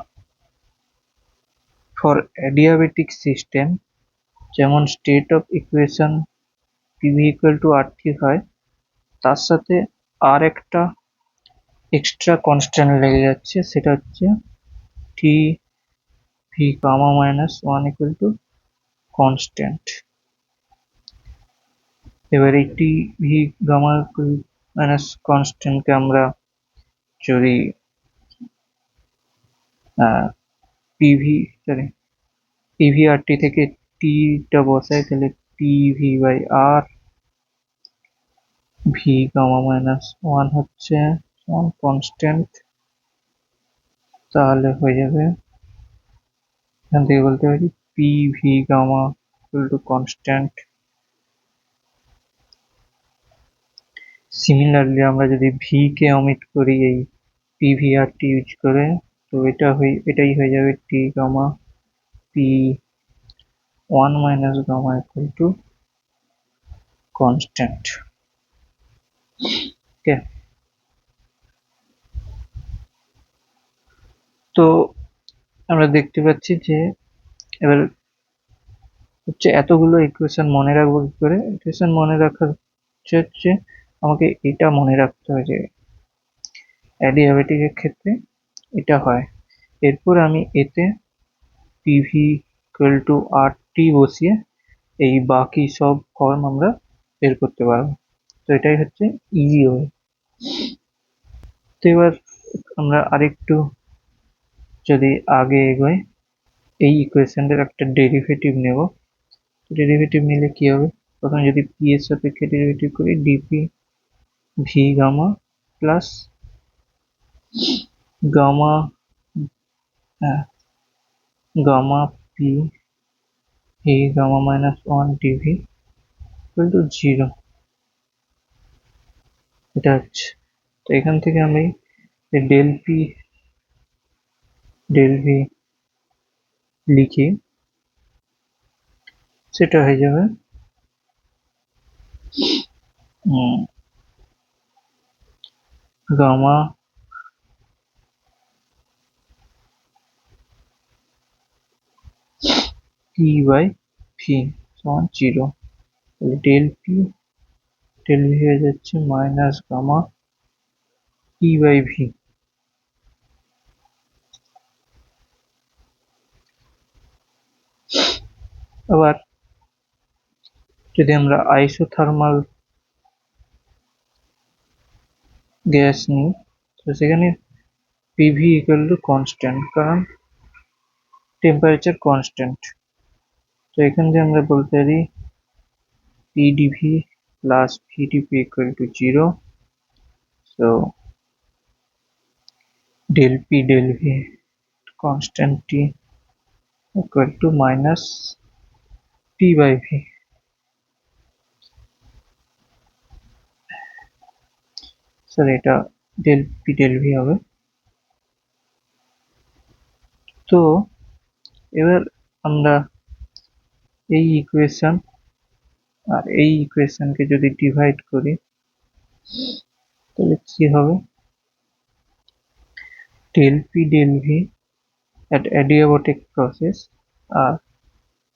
ফর অ্যাডিয়াবেটিক সিস্টেম যেমন state of equation PV equal to R T হয়, তার সাথে আর একটা এক্সট্রা কনস্ট্যান্ট লেগে যাচ্ছে, সেটা হচ্ছে T V gamma minus 1 equal to constant. এবার এই টি ভি গামা মাইনাস কনস্ট্যান্টকে আমরা যদি পিভি আর টি থেকে টিটা বসাই, তাহলে PV by R V gamma minus 1 হচ্ছে কনস্ট্যান্ট। তাহলে হয়ে যাবে, এখান থেকে বলতে পারি PV gamma equal to constant. Similarly আমরা যদি ভি কে অমিট করি এই পিভি আর টি ইউজ করে, তো এটাই হয়ে যাবে T gamma P 1 minus gamma equal to constant. Okay, তো আমরা দেখতে পাচ্ছি যে এবার হচ্ছে এতগুলো ইকুয়েশন মনে রাখবো কি করে। ইকুয়েশন মনে রাখার হচ্ছে আমাকে এটা মনে রাখতে হবে যে অ্যাডিয়াবেটিকের ক্ষেত্রে এটা হয়। এরপর আমি এতে পিভি ইকুয়াল টু আর টি বসিয়ে এই বাকি সব ফর্ম আমরা বের করতে পারবো। তো এটাই হচ্ছে ইজি ওয়ে। তো এবার আমরা আরেকটু যদি আগে এগোই, এই ইকুয়েশনটার একটা ডেরিভেটিভ নেব। ডেরিভেটিভ নিলে কি হবে, প্রথমে যদি পি এর সাপেক্ষে ডেরিভেটিভ করি DP V gamma plus gamma gamma P V gamma minus 1 DV equal to 0। এটা হচ্ছে, তো এখান থেকে আমি ডেল পি ডেল ভি লিখি, সেটা হয়ে যাবে গামা পি বাই ভি সমান 0। তাহলে ডেল পি ডেল ভি হয়ে যাচ্ছে minus gamma P by V. আবার যদি আমরা আইসোথার্মাল গ্যাস নিই, তো সেখানে পিভি ইকুয়াল টু কনস্ট্যান্ট, কারণ টেম্পারেচার কনস্ট্যান্ট। তো এখান থেকে আমরা বলতে পারি PDV plus VDP equal to 0। So del P del V constant T equal to minus P by V. Sorry, এটা del P del V হবে। তো এবার আমরা এই ইকুয়েশন আর এই ইকুয়েশনকে যদি ডিভাইড করি, তাহলে কি হবে, del P del V at adiabatic process আর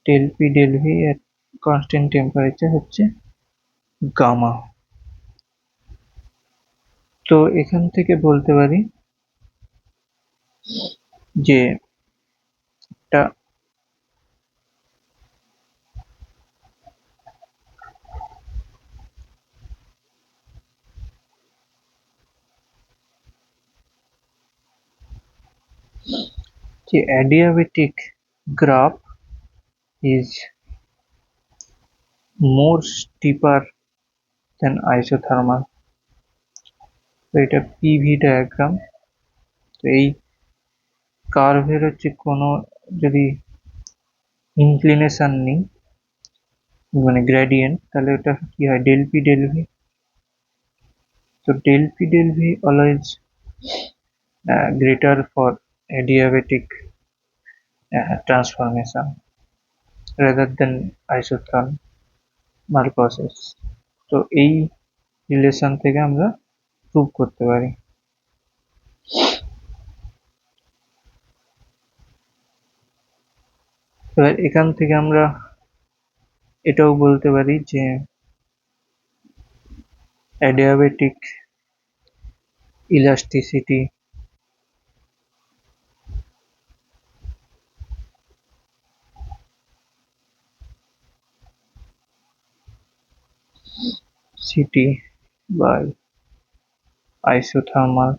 del P del V at constant temperature হচ্ছে গামা। তো এখান থেকে বলতে পারি যে একটা যে adiabatic graph is more steeper than isothermal। তো এটা পিভি ডায়াগ্রাম। তো এই কার্ভের হচ্ছে কোনো যদি ইনক্লিনেশন নেই, মানে গ্রেডিয়েন্ট, তাহলে ওটা কি হয়, ডেল পি ডেল ভি। তো del P del V always greater for adiabatic transformation rather than isothermal process। তো এই রিলেশন থেকে আমরা প্রুভ করতে পারি। এবার এখান থেকে আমরা এটাও বলতে পারি যে adiabatic elasticity by isothermal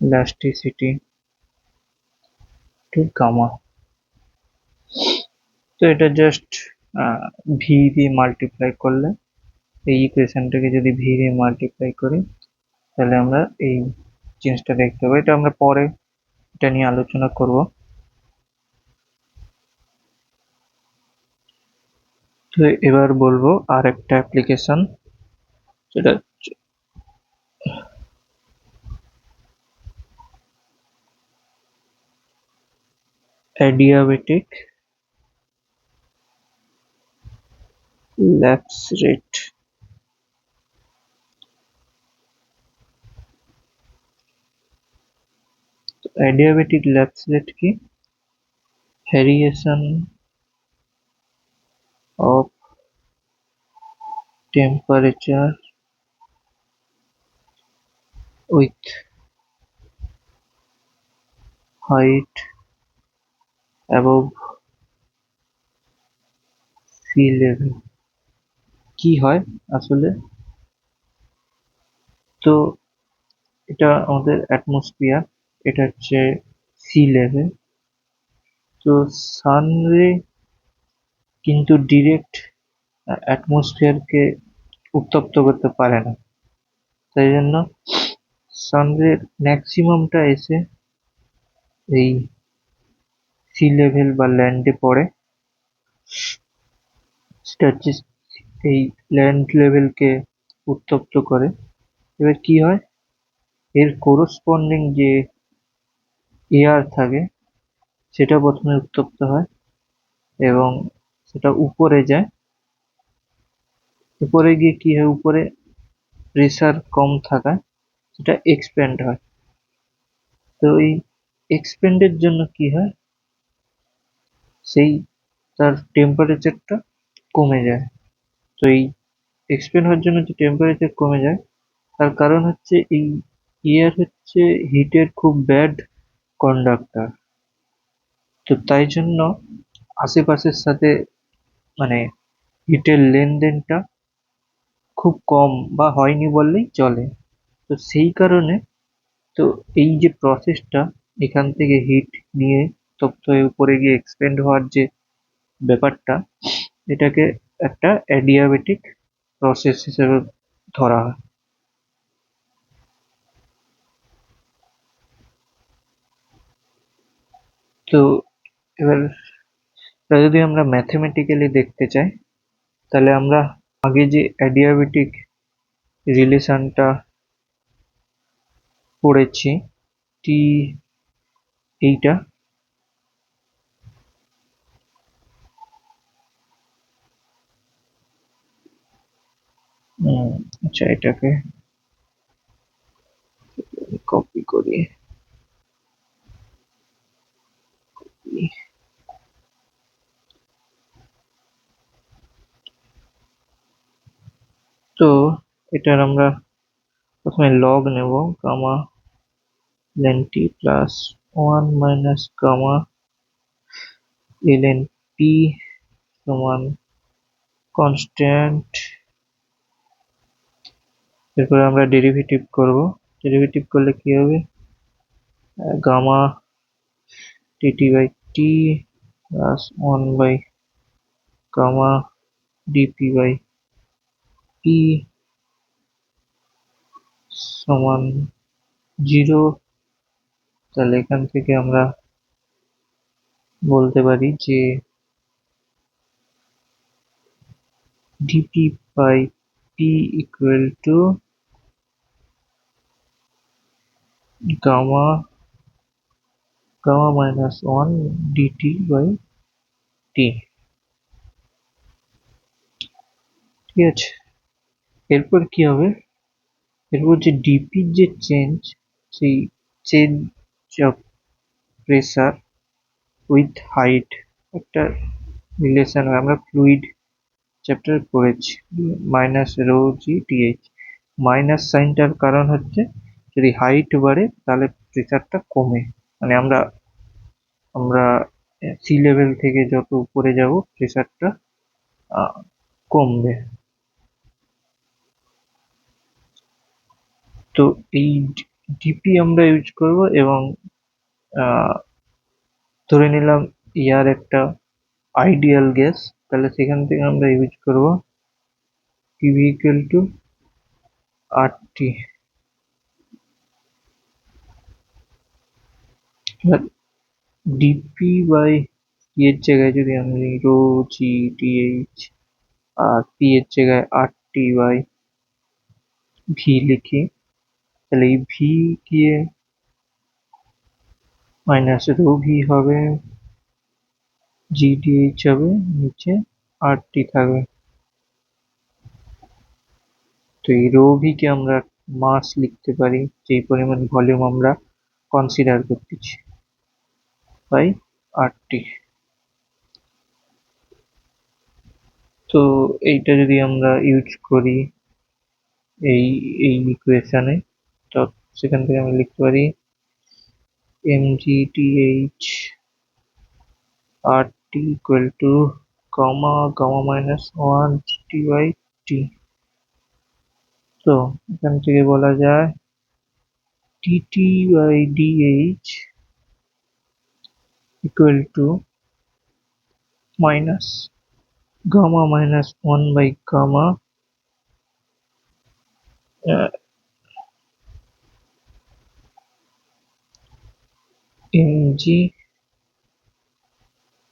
elasticity to gamma। তো এটা জাস্ট ভি দিয়ে মাল্টিপ্লাই করলে, এই ইকুয়েশনটাকে যদি ভি দিয়ে মাল্টিপ্লাই করি, তাহলে আমরা এই জিনিসটা দেখতে পাবো। এটা আমরা পরে এটা নিয়ে আলোচনা করব। তো এবার বলবো আর একটা অ্যাপ্লিকেশন, সেটা adiabatic lapse rate। adiabatic lapse rate কি, variation of temperature with height above sea level। কি হয় আসলে, তো এটা আমাদের অ্যাটমসফিয়ার, এটা হচ্ছে সি লেভেল। তো সানরে কিন্তু ডিরেক্ট অ্যাটমসফিয়ারকে উত্তপ্ত করতে পারে না। তাই জন্য সানরের ম্যাক্সিমামটা এসে এই সি লেভেল বা ল্যান্ডে পড়ে। সেটা হচ্ছে এই ল্যান্ড লেভেলকে উত্তপ্ত করে। এবার কি হয়, এর করসপন্ডিং যে এয়ার থাকে সেটা প্রথমে উত্তপ্ত হয় এবং সেটা উপরে যায়। উপরে গিয়ে কি হয়, উপরে প্রেসার কম থাকায় সেটা এক্সপ্যান্ড হয়। তো এই এক্সপ্যান্ডের জন্য কি হয়, সেই তার টেম্পারেচারটা কমে যায়। তো এই এক্সপ্যান্ড হওয়ার জন্য যে টেম্পারেচার কমে যায় তার কারণ হচ্ছে এই এয়ার হচ্ছে হিটের খুব ব্যাড কন্ডাক্টর। তো তাই জন্য আশেপাশের সাথে মানে হিটের লেনদেনটা খুব কম বা হয়নি বললেই চলে। তো সেই কারণে তো এই যে প্রসেসটা, এখান থেকে হিট নিয়ে তপ্ত হয়ে উপরে গিয়ে এক্সপেন্ড হওয়ার যে ব্যাপারটা, এটাকে একটা অ্যাডিয়াবেটিক প্রসেস হিসেবে ধরা হয়। তো এবার এটা যদি আমরা ম্যাথমেটিক্যালি দেখতে চাই, তাহলে আমরা আগে যে অ্যাডিয়াবেটিক রিলেশনটা পড়েছি, টি এইটা, উম, আচ্ছা এটাকে কপি করি। তো এটার আমরা প্রথমে লগ নেব, gamma ln t plus 1 minus gamma ln p সমান কনস্ট্যান্ট। এরপরে আমরা ডেরিভেটিভ করব। ডেরিভেটিভ করলে কি হবে, gamma dt by T plus 1 by gamma dp by P সমান 0। তাহলে এখান থেকে আমরা বলতে পারি যে dp by p equal to gamma gamma minus 1 dt by T. ঠিক আছে, এরপর কি হবে, এরপর যে ডিপির যে চেঞ্জ, সেই change of pressure with height একটা রিলেশন হয়, আমরা ফ্লুইড চ্যাপ্টার পড়েছি, মাইনাস রো জি টিএইচ। মাইনাস সাইনটার কারণ হচ্ছে যদি হাইট বাড়ে তাহলে প্রেসারটা কমে, মানে আমরা আমরা সি লেভেল থেকে যত উপরে যাব প্রেসারটা কমবে। তো এই ডিপি আমরা ইউজ করব এবং আহ, ধরে নিলাম এয়ার একটা আইডিয়াল গ্যাস, তাহলে সেখান থেকে আমরা ইউজ করব পিভি ইকুয়াল টু আরটি। এবার ডিপি বাই টি এর জায়গায় যদি আমি রো জি টিএইচ আর পি এর জায়গায় আরটি বাই ভি লিখি, তাহলে এই ভি গিয়ে মাইনাস রো ভি হবে, জি ডিএইচ হবে, নিচে আরটি থাকবে। তো এই রো ভি কে আমরা মাস লিখতে পারি, যেই পরিমাণ ভলিউম আমরা কনসিডার করতেছি, বাই আরটি। তো এইটা যদি আমরা ইউজ করি এই এই ইকুয়েশনে, তো সেখান থেকে আমি লিখতে পারি mgth rt equal to gamma gamma minus 1 gt by t। তো এখান থেকে বলা যায় dt by dh equal to minus gamma minus 1 by gamma mg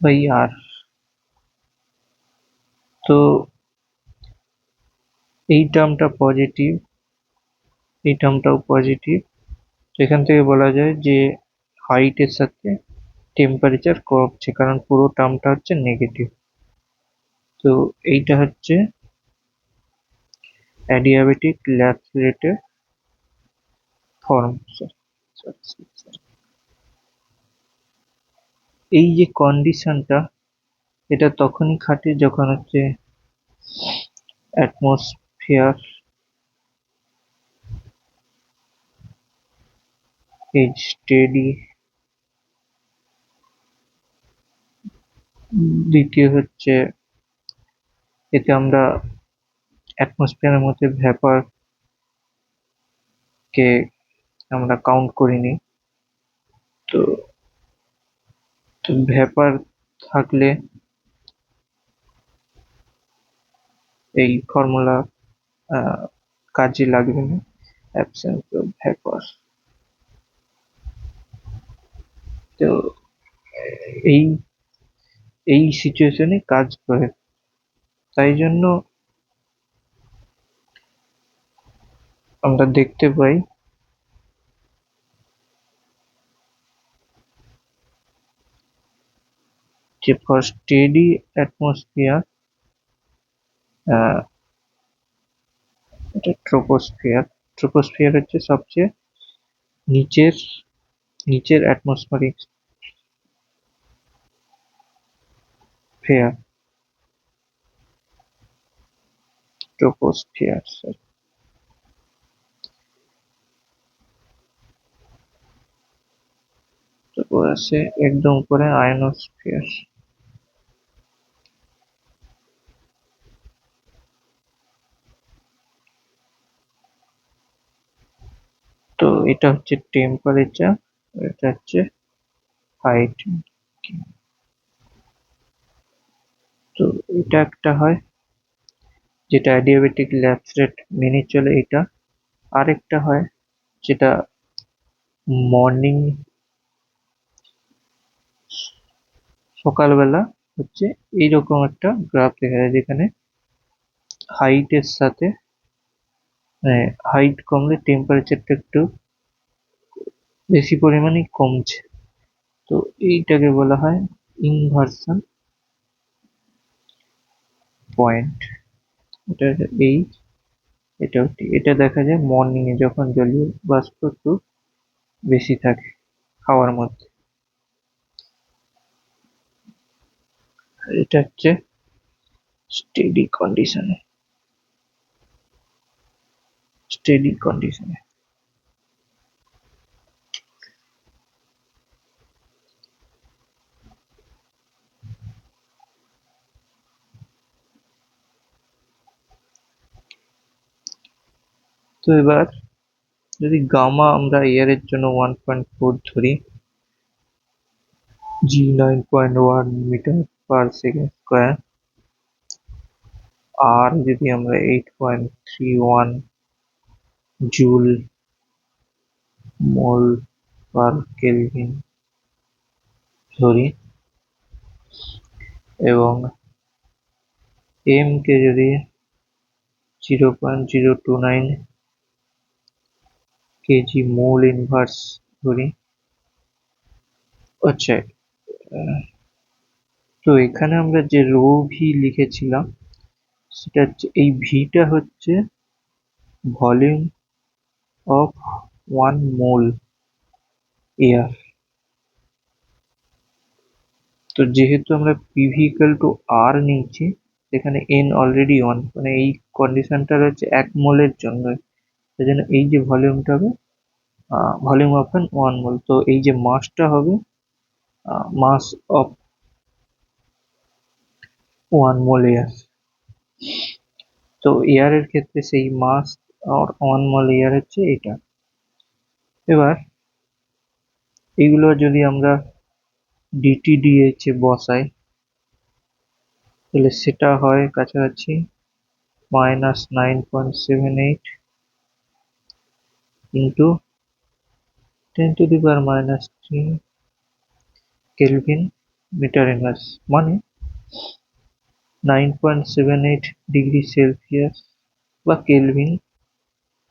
by r। তো এই টার্মটা পজিটিভ, এই টার্মটাও পজিটিভ। এখান থেকে বলা যায় যে হাইটের সাথে টেম্পারেচার কমছে, কারণ পুরো টার্মটা হচ্ছে নেগেটিভ। তো এইটা হচ্ছে অ্যাডিয়াবেটিক ল্যাপস রেটের ফর্ম। এই যে কন্ডিশনটা, এটা তখনই খাটে যখন হচ্ছে অ্যাটমসফিয়ার ইজ স্টেডি। দ্বিতীয় হচ্ছে এতে আমরা অ্যাটমসফিয়ারের মধ্যে ভ্যাপার কে আমরা কাউন্ট করিনি। তো ভ্যাপার থাকলে এই ফর্মুলা কাজে লাগবে না, অ্যাবসেন্স অফ ভ্যাপার। তো এই এই সিচুয়েশনে কাজ করে, তাই জন্য আমরা দেখতে পাই যে ফর স্টেডি অ্যাটমসফিয়ার, এটা ট্রোপোস্ফিয়ার। ট্রোপোস্ফিয়ার হচ্ছে সবচেয়ে নিচের নিচের অ্যাটমসফিয়ারিক স্ফিয়ার, ট্রোপোস্ফিয়ার। তারপর আছে একদম উপরে আয়নোস্ফিয়ার। তো এটা হচ্ছে টেম্পারেচার, এটা হচ্ছে হাইট। তো এটা একটা হয় যেটা অ্যাডিয়াবেটিক ল্যাপস রেট মেনে চলে এটা। আরেকটা হয় যেটা মর্নিং সকালবেলা হচ্ছে এইরকম একটা গ্রাফ দেখা যায়, যেখানে হাইটের সাথে হাইট কমলে টেম্পারেচারটা একটু বেশি পরিমাণে কমছে। তো এইটাকে বলা হয় ইনভার্সন পয়েন্ট। এটা এই এটা দেখা যায় মর্নিং এ, যখন জলীয় বাষ্প একটু বেশি থাকে হাওয়ার মধ্যে। এটা হচ্ছে স্টেডি কন্ডিশনে। স্টেডি কন্ডিশনে তো এবার যদি গামা আমরা এয়ারের জন্য 1.4 ধরি, জি 9.1 মিটার পার সেকেন্ড স্কোয়ার, আর যদি আমরা 8.31 জুল মোল পার কেলভিন ধরি, এবং এম কে যদি 0.029 কেজি মোল ইনভার্স ধরি। আচ্ছা, তো এখানে আমরা যে রো ভি লিখেছিলাম, সেটা হচ্ছে এই ভিটা হচ্ছে ভলিউম অফ 1 মোল এয়ার। তো যেহেতু আমরা পিভি ইকুয়াল টু আর নিচ্ছি, সেখানে এন অলরেডি 1, মানে এই কন্ডিশনটা রয়েছে 1 মোলের জন্য। সেই জন্য এই যে ভলিউমটা হবে ভলিউম অফ 1 মোল। তো এই যে মাসটা হবে মাস অফ 1 মোল এয়ার। তো এয়ারের ক্ষেত্রে সেই মাস আর 1 মোল এয়ার হচ্ছে এটা। এবার এইগুলো যদি আমরা ডিটিডিএইচ এ বসাই, তাহলে সেটা হয় কাছাকাছি -9.78 ইন্টু 10⁻³ কেলভিন মিটার ইনভার্স, মানে 9.78 ডিগ্রি সেলসিয়াস বা কেলভিন,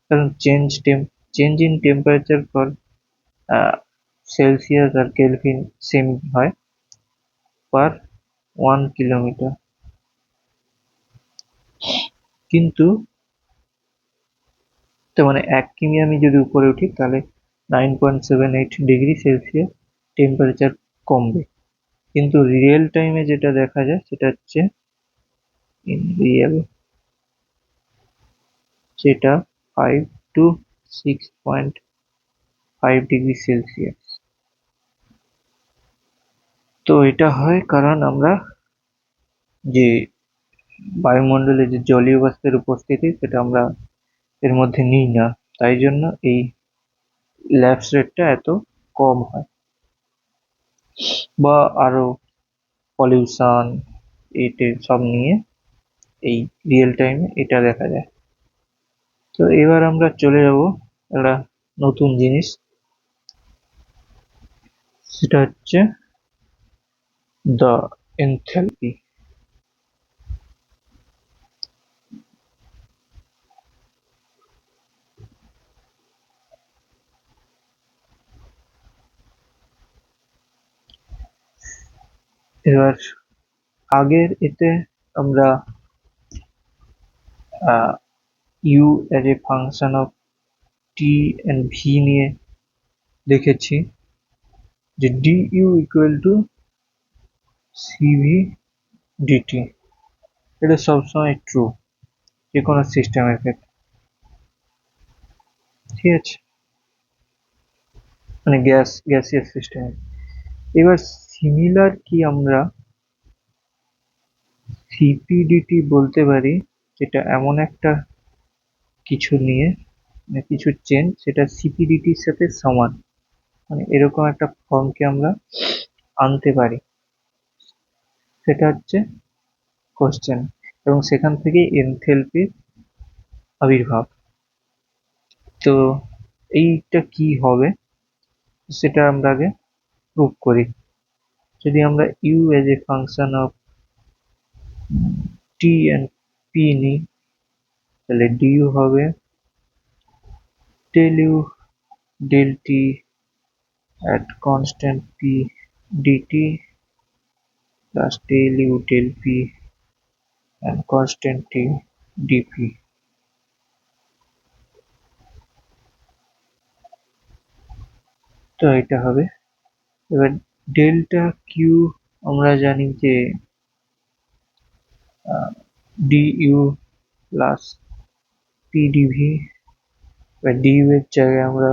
কারণ change in temperature for Celsius আর কেলভিন সেম হয়, পার 1 কিলোমিটার। কিন্তু তার মানে 1 কিমি আমি যদি উপরে উঠি তাহলে 9.78 ডিগ্রি সেলসিয়াস টেম্পারেচার কমবে। কিন্তু রিয়েল টাইমে যেটা দেখা যায় সেটা হচ্ছে ইন রিয়েল যেটা 5 to 6.5 ডিগ্রি সেলসিয়াস। তো এটা হয় কারণ আমরা যে বায়ুমণ্ডলে যে জলীয় বাষ্পের উপস্থিতি সেটা আমরা এর মধ্যে নিই না, তাই জন্য এই ল্যাপস রেটটা এত কম হয়। বা আরো পলিউশন এতে সব নিয়ে এই রিয়েল টাইমে এটা দেখা যায়। তো এবার আমরা চলে যাব একটা নতুন জিনিস, সেটা হচ্ছে দ্য এনথ্যালপি। এবার আগের এতে আমরা U as a function of T and V নিয়ে দেখেছি যে D U equal to CV DT. এটা সবসময় ট্রু যে কোনো সিস্টেমের ক্ষেত্রে, ঠিক আছে, মানে গ্যাসিয়াস সিস্টেমে। এবার সিমিলার কি আমরা সিপিডিটি বলতে পারি, যেটা এমন একটা কিছু নিয়ে, মানে কিছু চেন সেটা সিপিডিটির সাথে সমান, মানে এরকম একটা ফর্মকে আমরা আনতে পারি, সেটা হচ্ছে কোশ্চেন। এবং সেখান থেকেই এনথেলপির আবির্ভাব। তো এইটা কি হবে সেটা আমরা আগে প্রুভ করি। যদি আমরা U as a function of T and P নিই, তাহলে ডিইউ হবে del u del t at constant p dt plus del u del p and constant t dp। তো এটা হবে। এবার ডেল্টা কিউ আমরা জানি যে ডিইউ প্লাস পি ডিভি, বা ডিইউ এর জায়গায় আমরা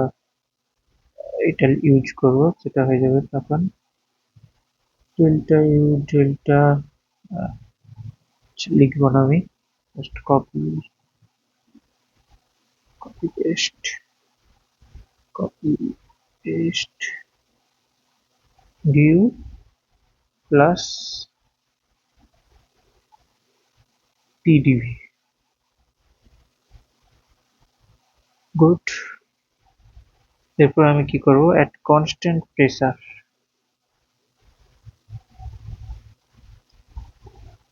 এটা ইউজ করব, সেটা হয়ে যাবে তখন ডেল্টা ইউ ডেল্টা, লিখবো না আমি, just copy copy paste copy paste DU plus PDV. Good. এরপর আমি কি করব, এট কনস্ট্যান্ট প্রেসার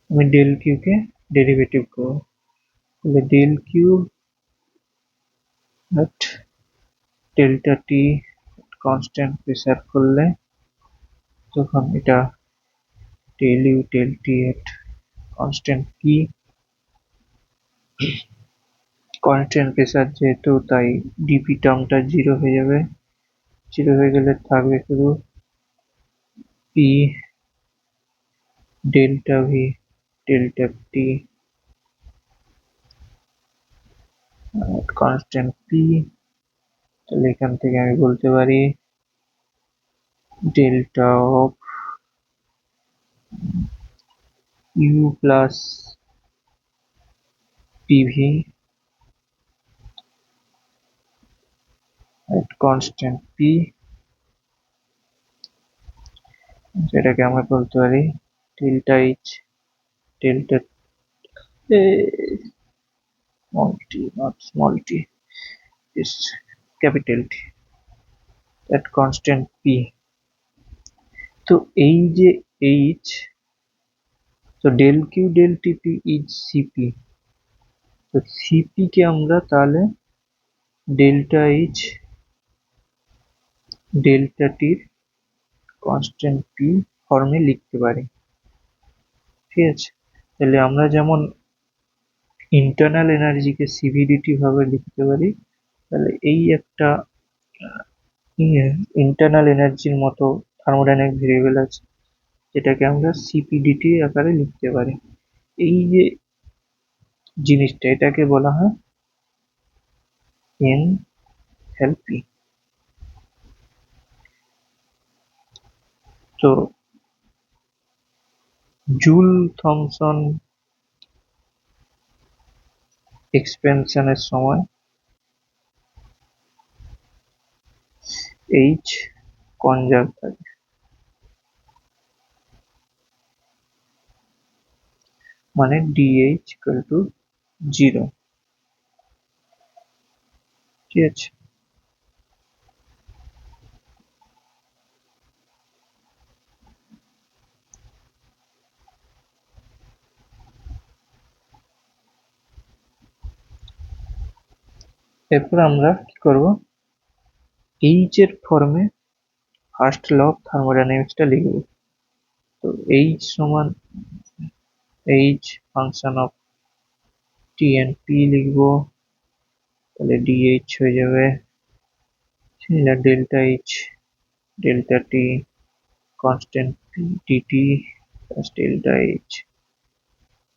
আমি ডেল কিউ কে ডেরিভেটিভ করব। তাহলে del Q at delta T constant pressure করলে তখন এটা del U del T at constant P, constant pressure যেহেতু তাই ডিপি টার্মটা জিরো হয়ে যাবে। জিরো হয়ে গেলে থাকবে শুধু P delta V delta T constant P. তাহলে এখান থেকে আমি বলতে পারি delta of U plus PV at constant p, যেটাকে আমরা বলতে পারি delta H delta small t, not small t, is capital T at constant p. তো এই যে h, তো del q del tp is cp, তো cp কে আমরা তাহলে ডেল্টা h ডেল্টা t র কনস্ট্যান্ট p ফর্মে লিখতে পারি। ঠিক আছে, তাহলে আমরা যেমন ইন্টারনাল এনার্জিকে সিভিডিটি ভাবে লিখতে পারি, তাহলে এই একটা ইন্টারনাল এনার্জির মতো থার্মোডাইনামিক ভেরিয়েবল আছে, যেটাকে আমরা সিপিডিটি আকারে লিখতে পারি। এই যে জিনিসটা, এটাকে বলা হয় এনথ্যালপি। তো জুল থমসন এক্সপেনশনের সময় এইচ কনজার্ভ থাকে, মানে ডিএইচ ইকুয়াল টু 0। ঠিক আছে, এরপর আমরা কি করব, এইচ এর ফর্মে ফার্স্ট ল অফ থার্মোডাইনামিক্সটা লিখব। তো এইচ সমান H function of T and P লিখবো, তাহলে ডিএইচ হয়ে যাবে delta H delta T constant P dT plus delta H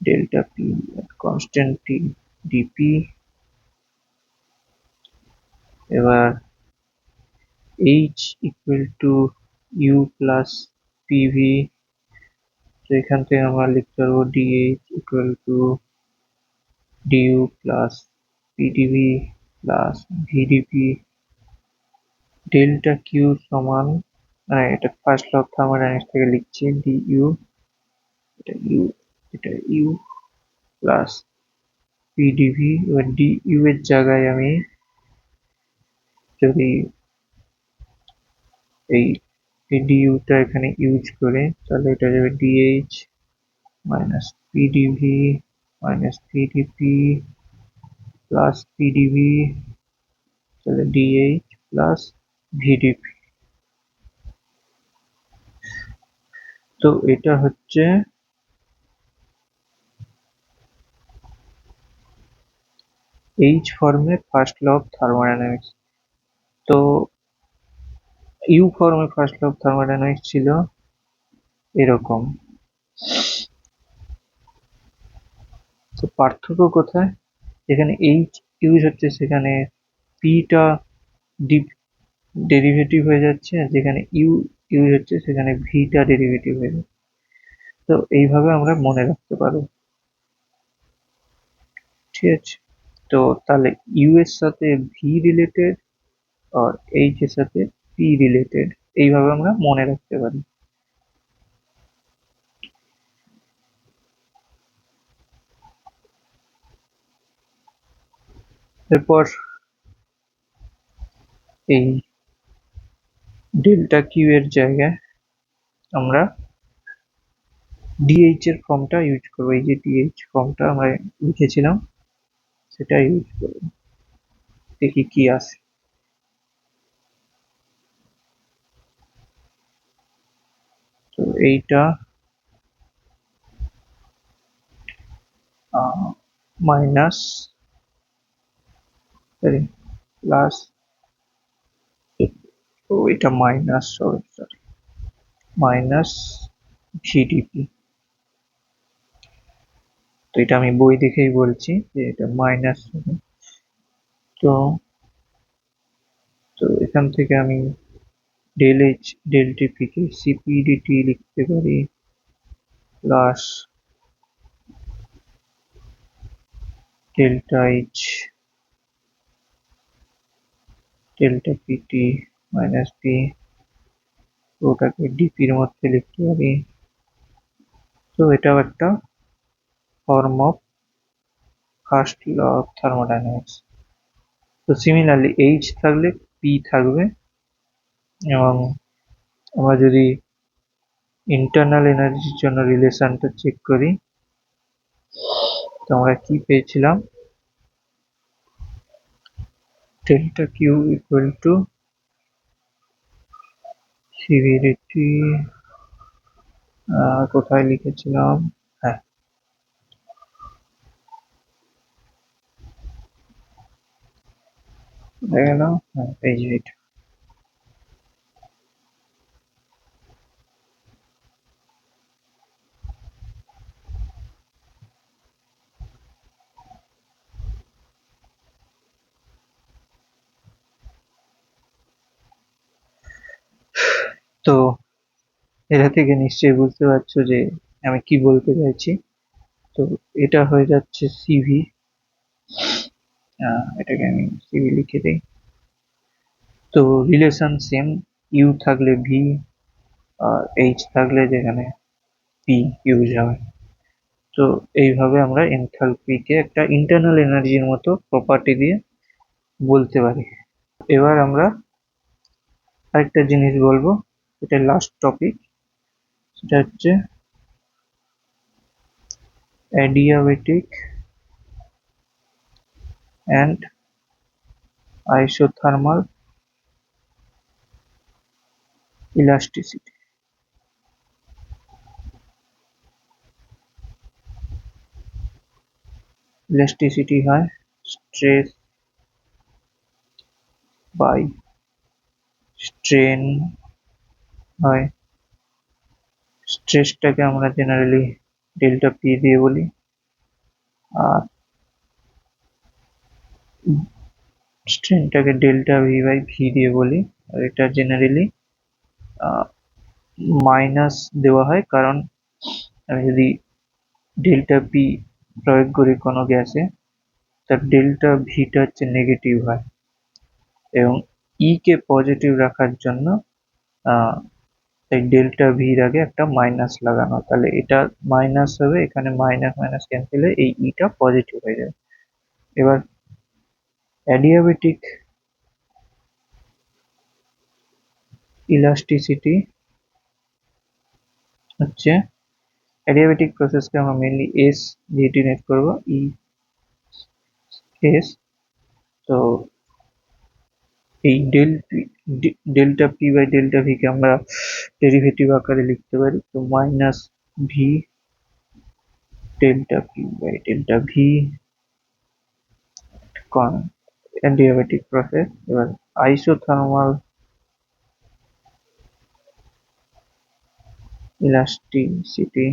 delta P constant T dP. এবার H equal to U plus PV, তো এখান থেকে আমরা লিখতে পারবো dH equal to dU plus PdV plus VdP. Delta Q সমান, এটা first law of thermodynamics থেকে লিখছি, ডিইউ, এটা ইউ প্লাস পিডিভি। এবার ডিইউ এর জায়গায় আমি যদি এই ডিইউটা এখানে ইউজ করে, তাহলে এটা যাবে DH minus PDV minus PDP plus PDV, তাহলে ডিএইচ প্লাস ভিডিপি। তো এটা হচ্ছে এইচ ফর্মের ফার্স্ট ল অফ থার্মোডাইনামিক্স। তো ইউ ফর্মের ফার্স্ট ল অফ থার্মোডাইনামিক্স ছিল এরকম। তো পার্থক্য কোথায়, যেখানে এইচ ইউজ হচ্ছে সেখানে পিটা ডেরিভেটিভ হয়ে যাচ্ছে, আর যেখানে ইউ ইউজ হচ্ছে সেখানে ভিটা ডেরিভেটিভ হয়ে যাচ্ছে। তো এইভাবে আমরা মনে রাখতে পারবো। ঠিক আছে, তো তাহলে ইউ এর সাথে ভি রিলেটেড আর এইচ এর সাথে পি রিলেটেড, এইভাবে আমরা মনে রাখতে পারি। এরপর এই ডেল্টা কিউ এর জায়গায় আমরা ডিএইচ এর ফর্মটা ইউজ করবো, এই যে ডিএইচ ফর্মটা আমরা লিখেছিলাম সেটা ইউজ করবো, দেখি কি আসে। তো এইটা মাইনাস প্লাস, ও এটা মাইনাস, সরি মাইনাস ভিডিপি। তো এটা আমি বই দেখেই বলছি যে এটা মাইনাস। তো তো এখান থেকে আমি ডেল এইচ ডেল টিপি কে সিপিডিটি লিখতে পারি plus delta H delta PT minus P, ওটাকে ডিপির মধ্যে লিখতে পারি। তো এটাও একটা form of first law of thermodynamics. তো সিমিলারলি H থাকলে P থাকবে, এবং আমরা যদি ইন্টারনাল এনার্জির জন্য রিলেশনটা চেক করি, তো আমরা কি পেয়েছিলাম, ডেল্টা কিউ ইকুয়াল টু সিভিরিটি, কোথায় লিখেছিলাম, হ্যাঁ গেল, হ্যাঁ এই যে এটা। তো এটা থেকে নিশ্চয়ই বুঝতে পারছো যে আমি কি বলতে চাইছি। তো এটা হয়ে যাচ্ছে সিভি, এটাকে আমি সিভি লিখে দিই। তো রিলেশন সেম, ইউ থাকলে ভি, আর এইচ থাকলে যেখানে পি ইউজ হবে। তো এইভাবে আমরা এনথালপিকে একটা ইন্টারনাল এনার্জির মতো প্রপার্টি দিয়ে বলতে পারি। এবার আমরা আরেকটা জিনিস বলবো, এটা লাস্ট টপিক, সেটা হচ্ছে adiabatic and isothermal elasticity. Elasticity হয় স্ট্রেস বাই স্ট্রেন হয়। স্ট্রেসটাকে আমরা জেনারেলি ডেল্টা পি দিয়ে বলি, আর স্ট্রেনটাকে ডেল্টা ভি বাই ভি দিয়ে বলি। আর এটা জেনারেলি মাইনাস দেওয়া হয়, কারণ আমি যদি ডেল্টা পি প্রয়োগ করি কোনো গ্যাসে, তার ডেল্টা ভিটা হচ্ছে নেগেটিভ হয়, এবং ই কে পজিটিভ রাখার জন্য এই ডেল্টা ভির আগে একটা মাইনাস লাগানো, তাহলে এটা মাইনাস হবে, এখানে মাইনাস মাইনাস ক্যান্সেল হয়ে এই ইটা পজিটিভ হয়ে যাবে। এবার অ্যাডিয়াবেটিক ইলাস্টিসিটি হচ্ছে, অ্যাডিয়াবেটিক প্রসেসকে আমরা মেনলি এস দিয়ে ডিনোট করবো, ই এস। তো এই delta P by delta V কে আমরা ডেরিভেটিভ আকারে লিখতে পারি, তো minus V delta P by delta V, adiabatic process. এবার আইসোথার্মাল ইলাস্টিসিটি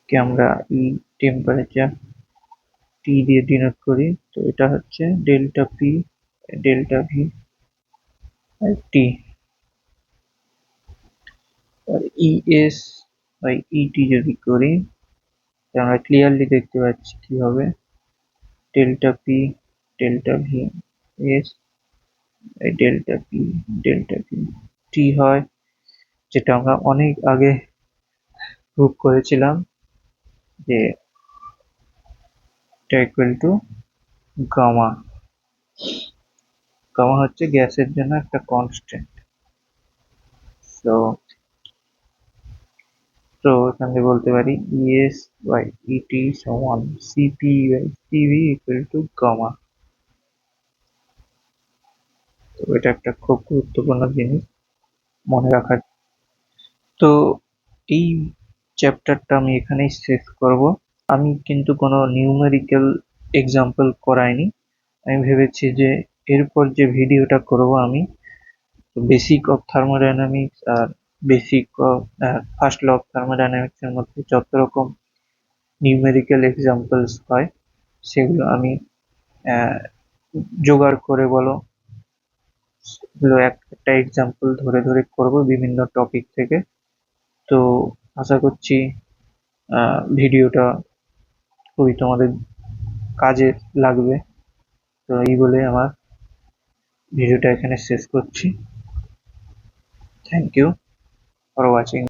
কে আমরা ই টেম্পারেচার টি দিয়ে ডিনোট করি, তো এটা হচ্ছে delta P delta V by T. আর ইএস বাই ইটি যদি করি, আমরা ক্লিয়ারলি দেখতে পাচ্ছি কি হবে, delta P delta V S by delta P delta V T হয়, যেটা আমরা অনেক আগে প্রুভ করেছিলাম যে এটা ইকুয়াল টু গামা। গামা হচ্ছে গ্যাসের জন্য একটা কনস্ট্যান্ট। তো এখানে বলতে পারি ইএস বাই ইটি সমান CP by CV equal to gamma. তো এটা একটা খুব গুরুত্বপূর্ণ জিনিস মনে রাখার। তো এই চ্যাপ্টারটা আমি এখানেই শেষ করব। আমি কিন্তু কোনো নিউমেরিক্যাল এক্সাম্পল করাইনি। আমি ভেবেছি যে এরপর যে ভিডিওটা করব আমি, বেসিক অফ থার্মোডাইনামিক্স আর basic of first law of thermodynamics এর মধ্যে যত রকম নিউমেরিক্যাল এক্সাম্পলস হয় সেগুলো আমি জোগাড় করে বলো, সেগুলো একটা এক্সাম্পল ধরে ধরে করব বিভিন্ন টপিক থেকে। তো আশা করছি ভিডিওটা খুবই তোমাদের কাজে লাগবে। তো এই বলে আমার ভিডিওটা এখানে শেষ করছি। Thank you for watching.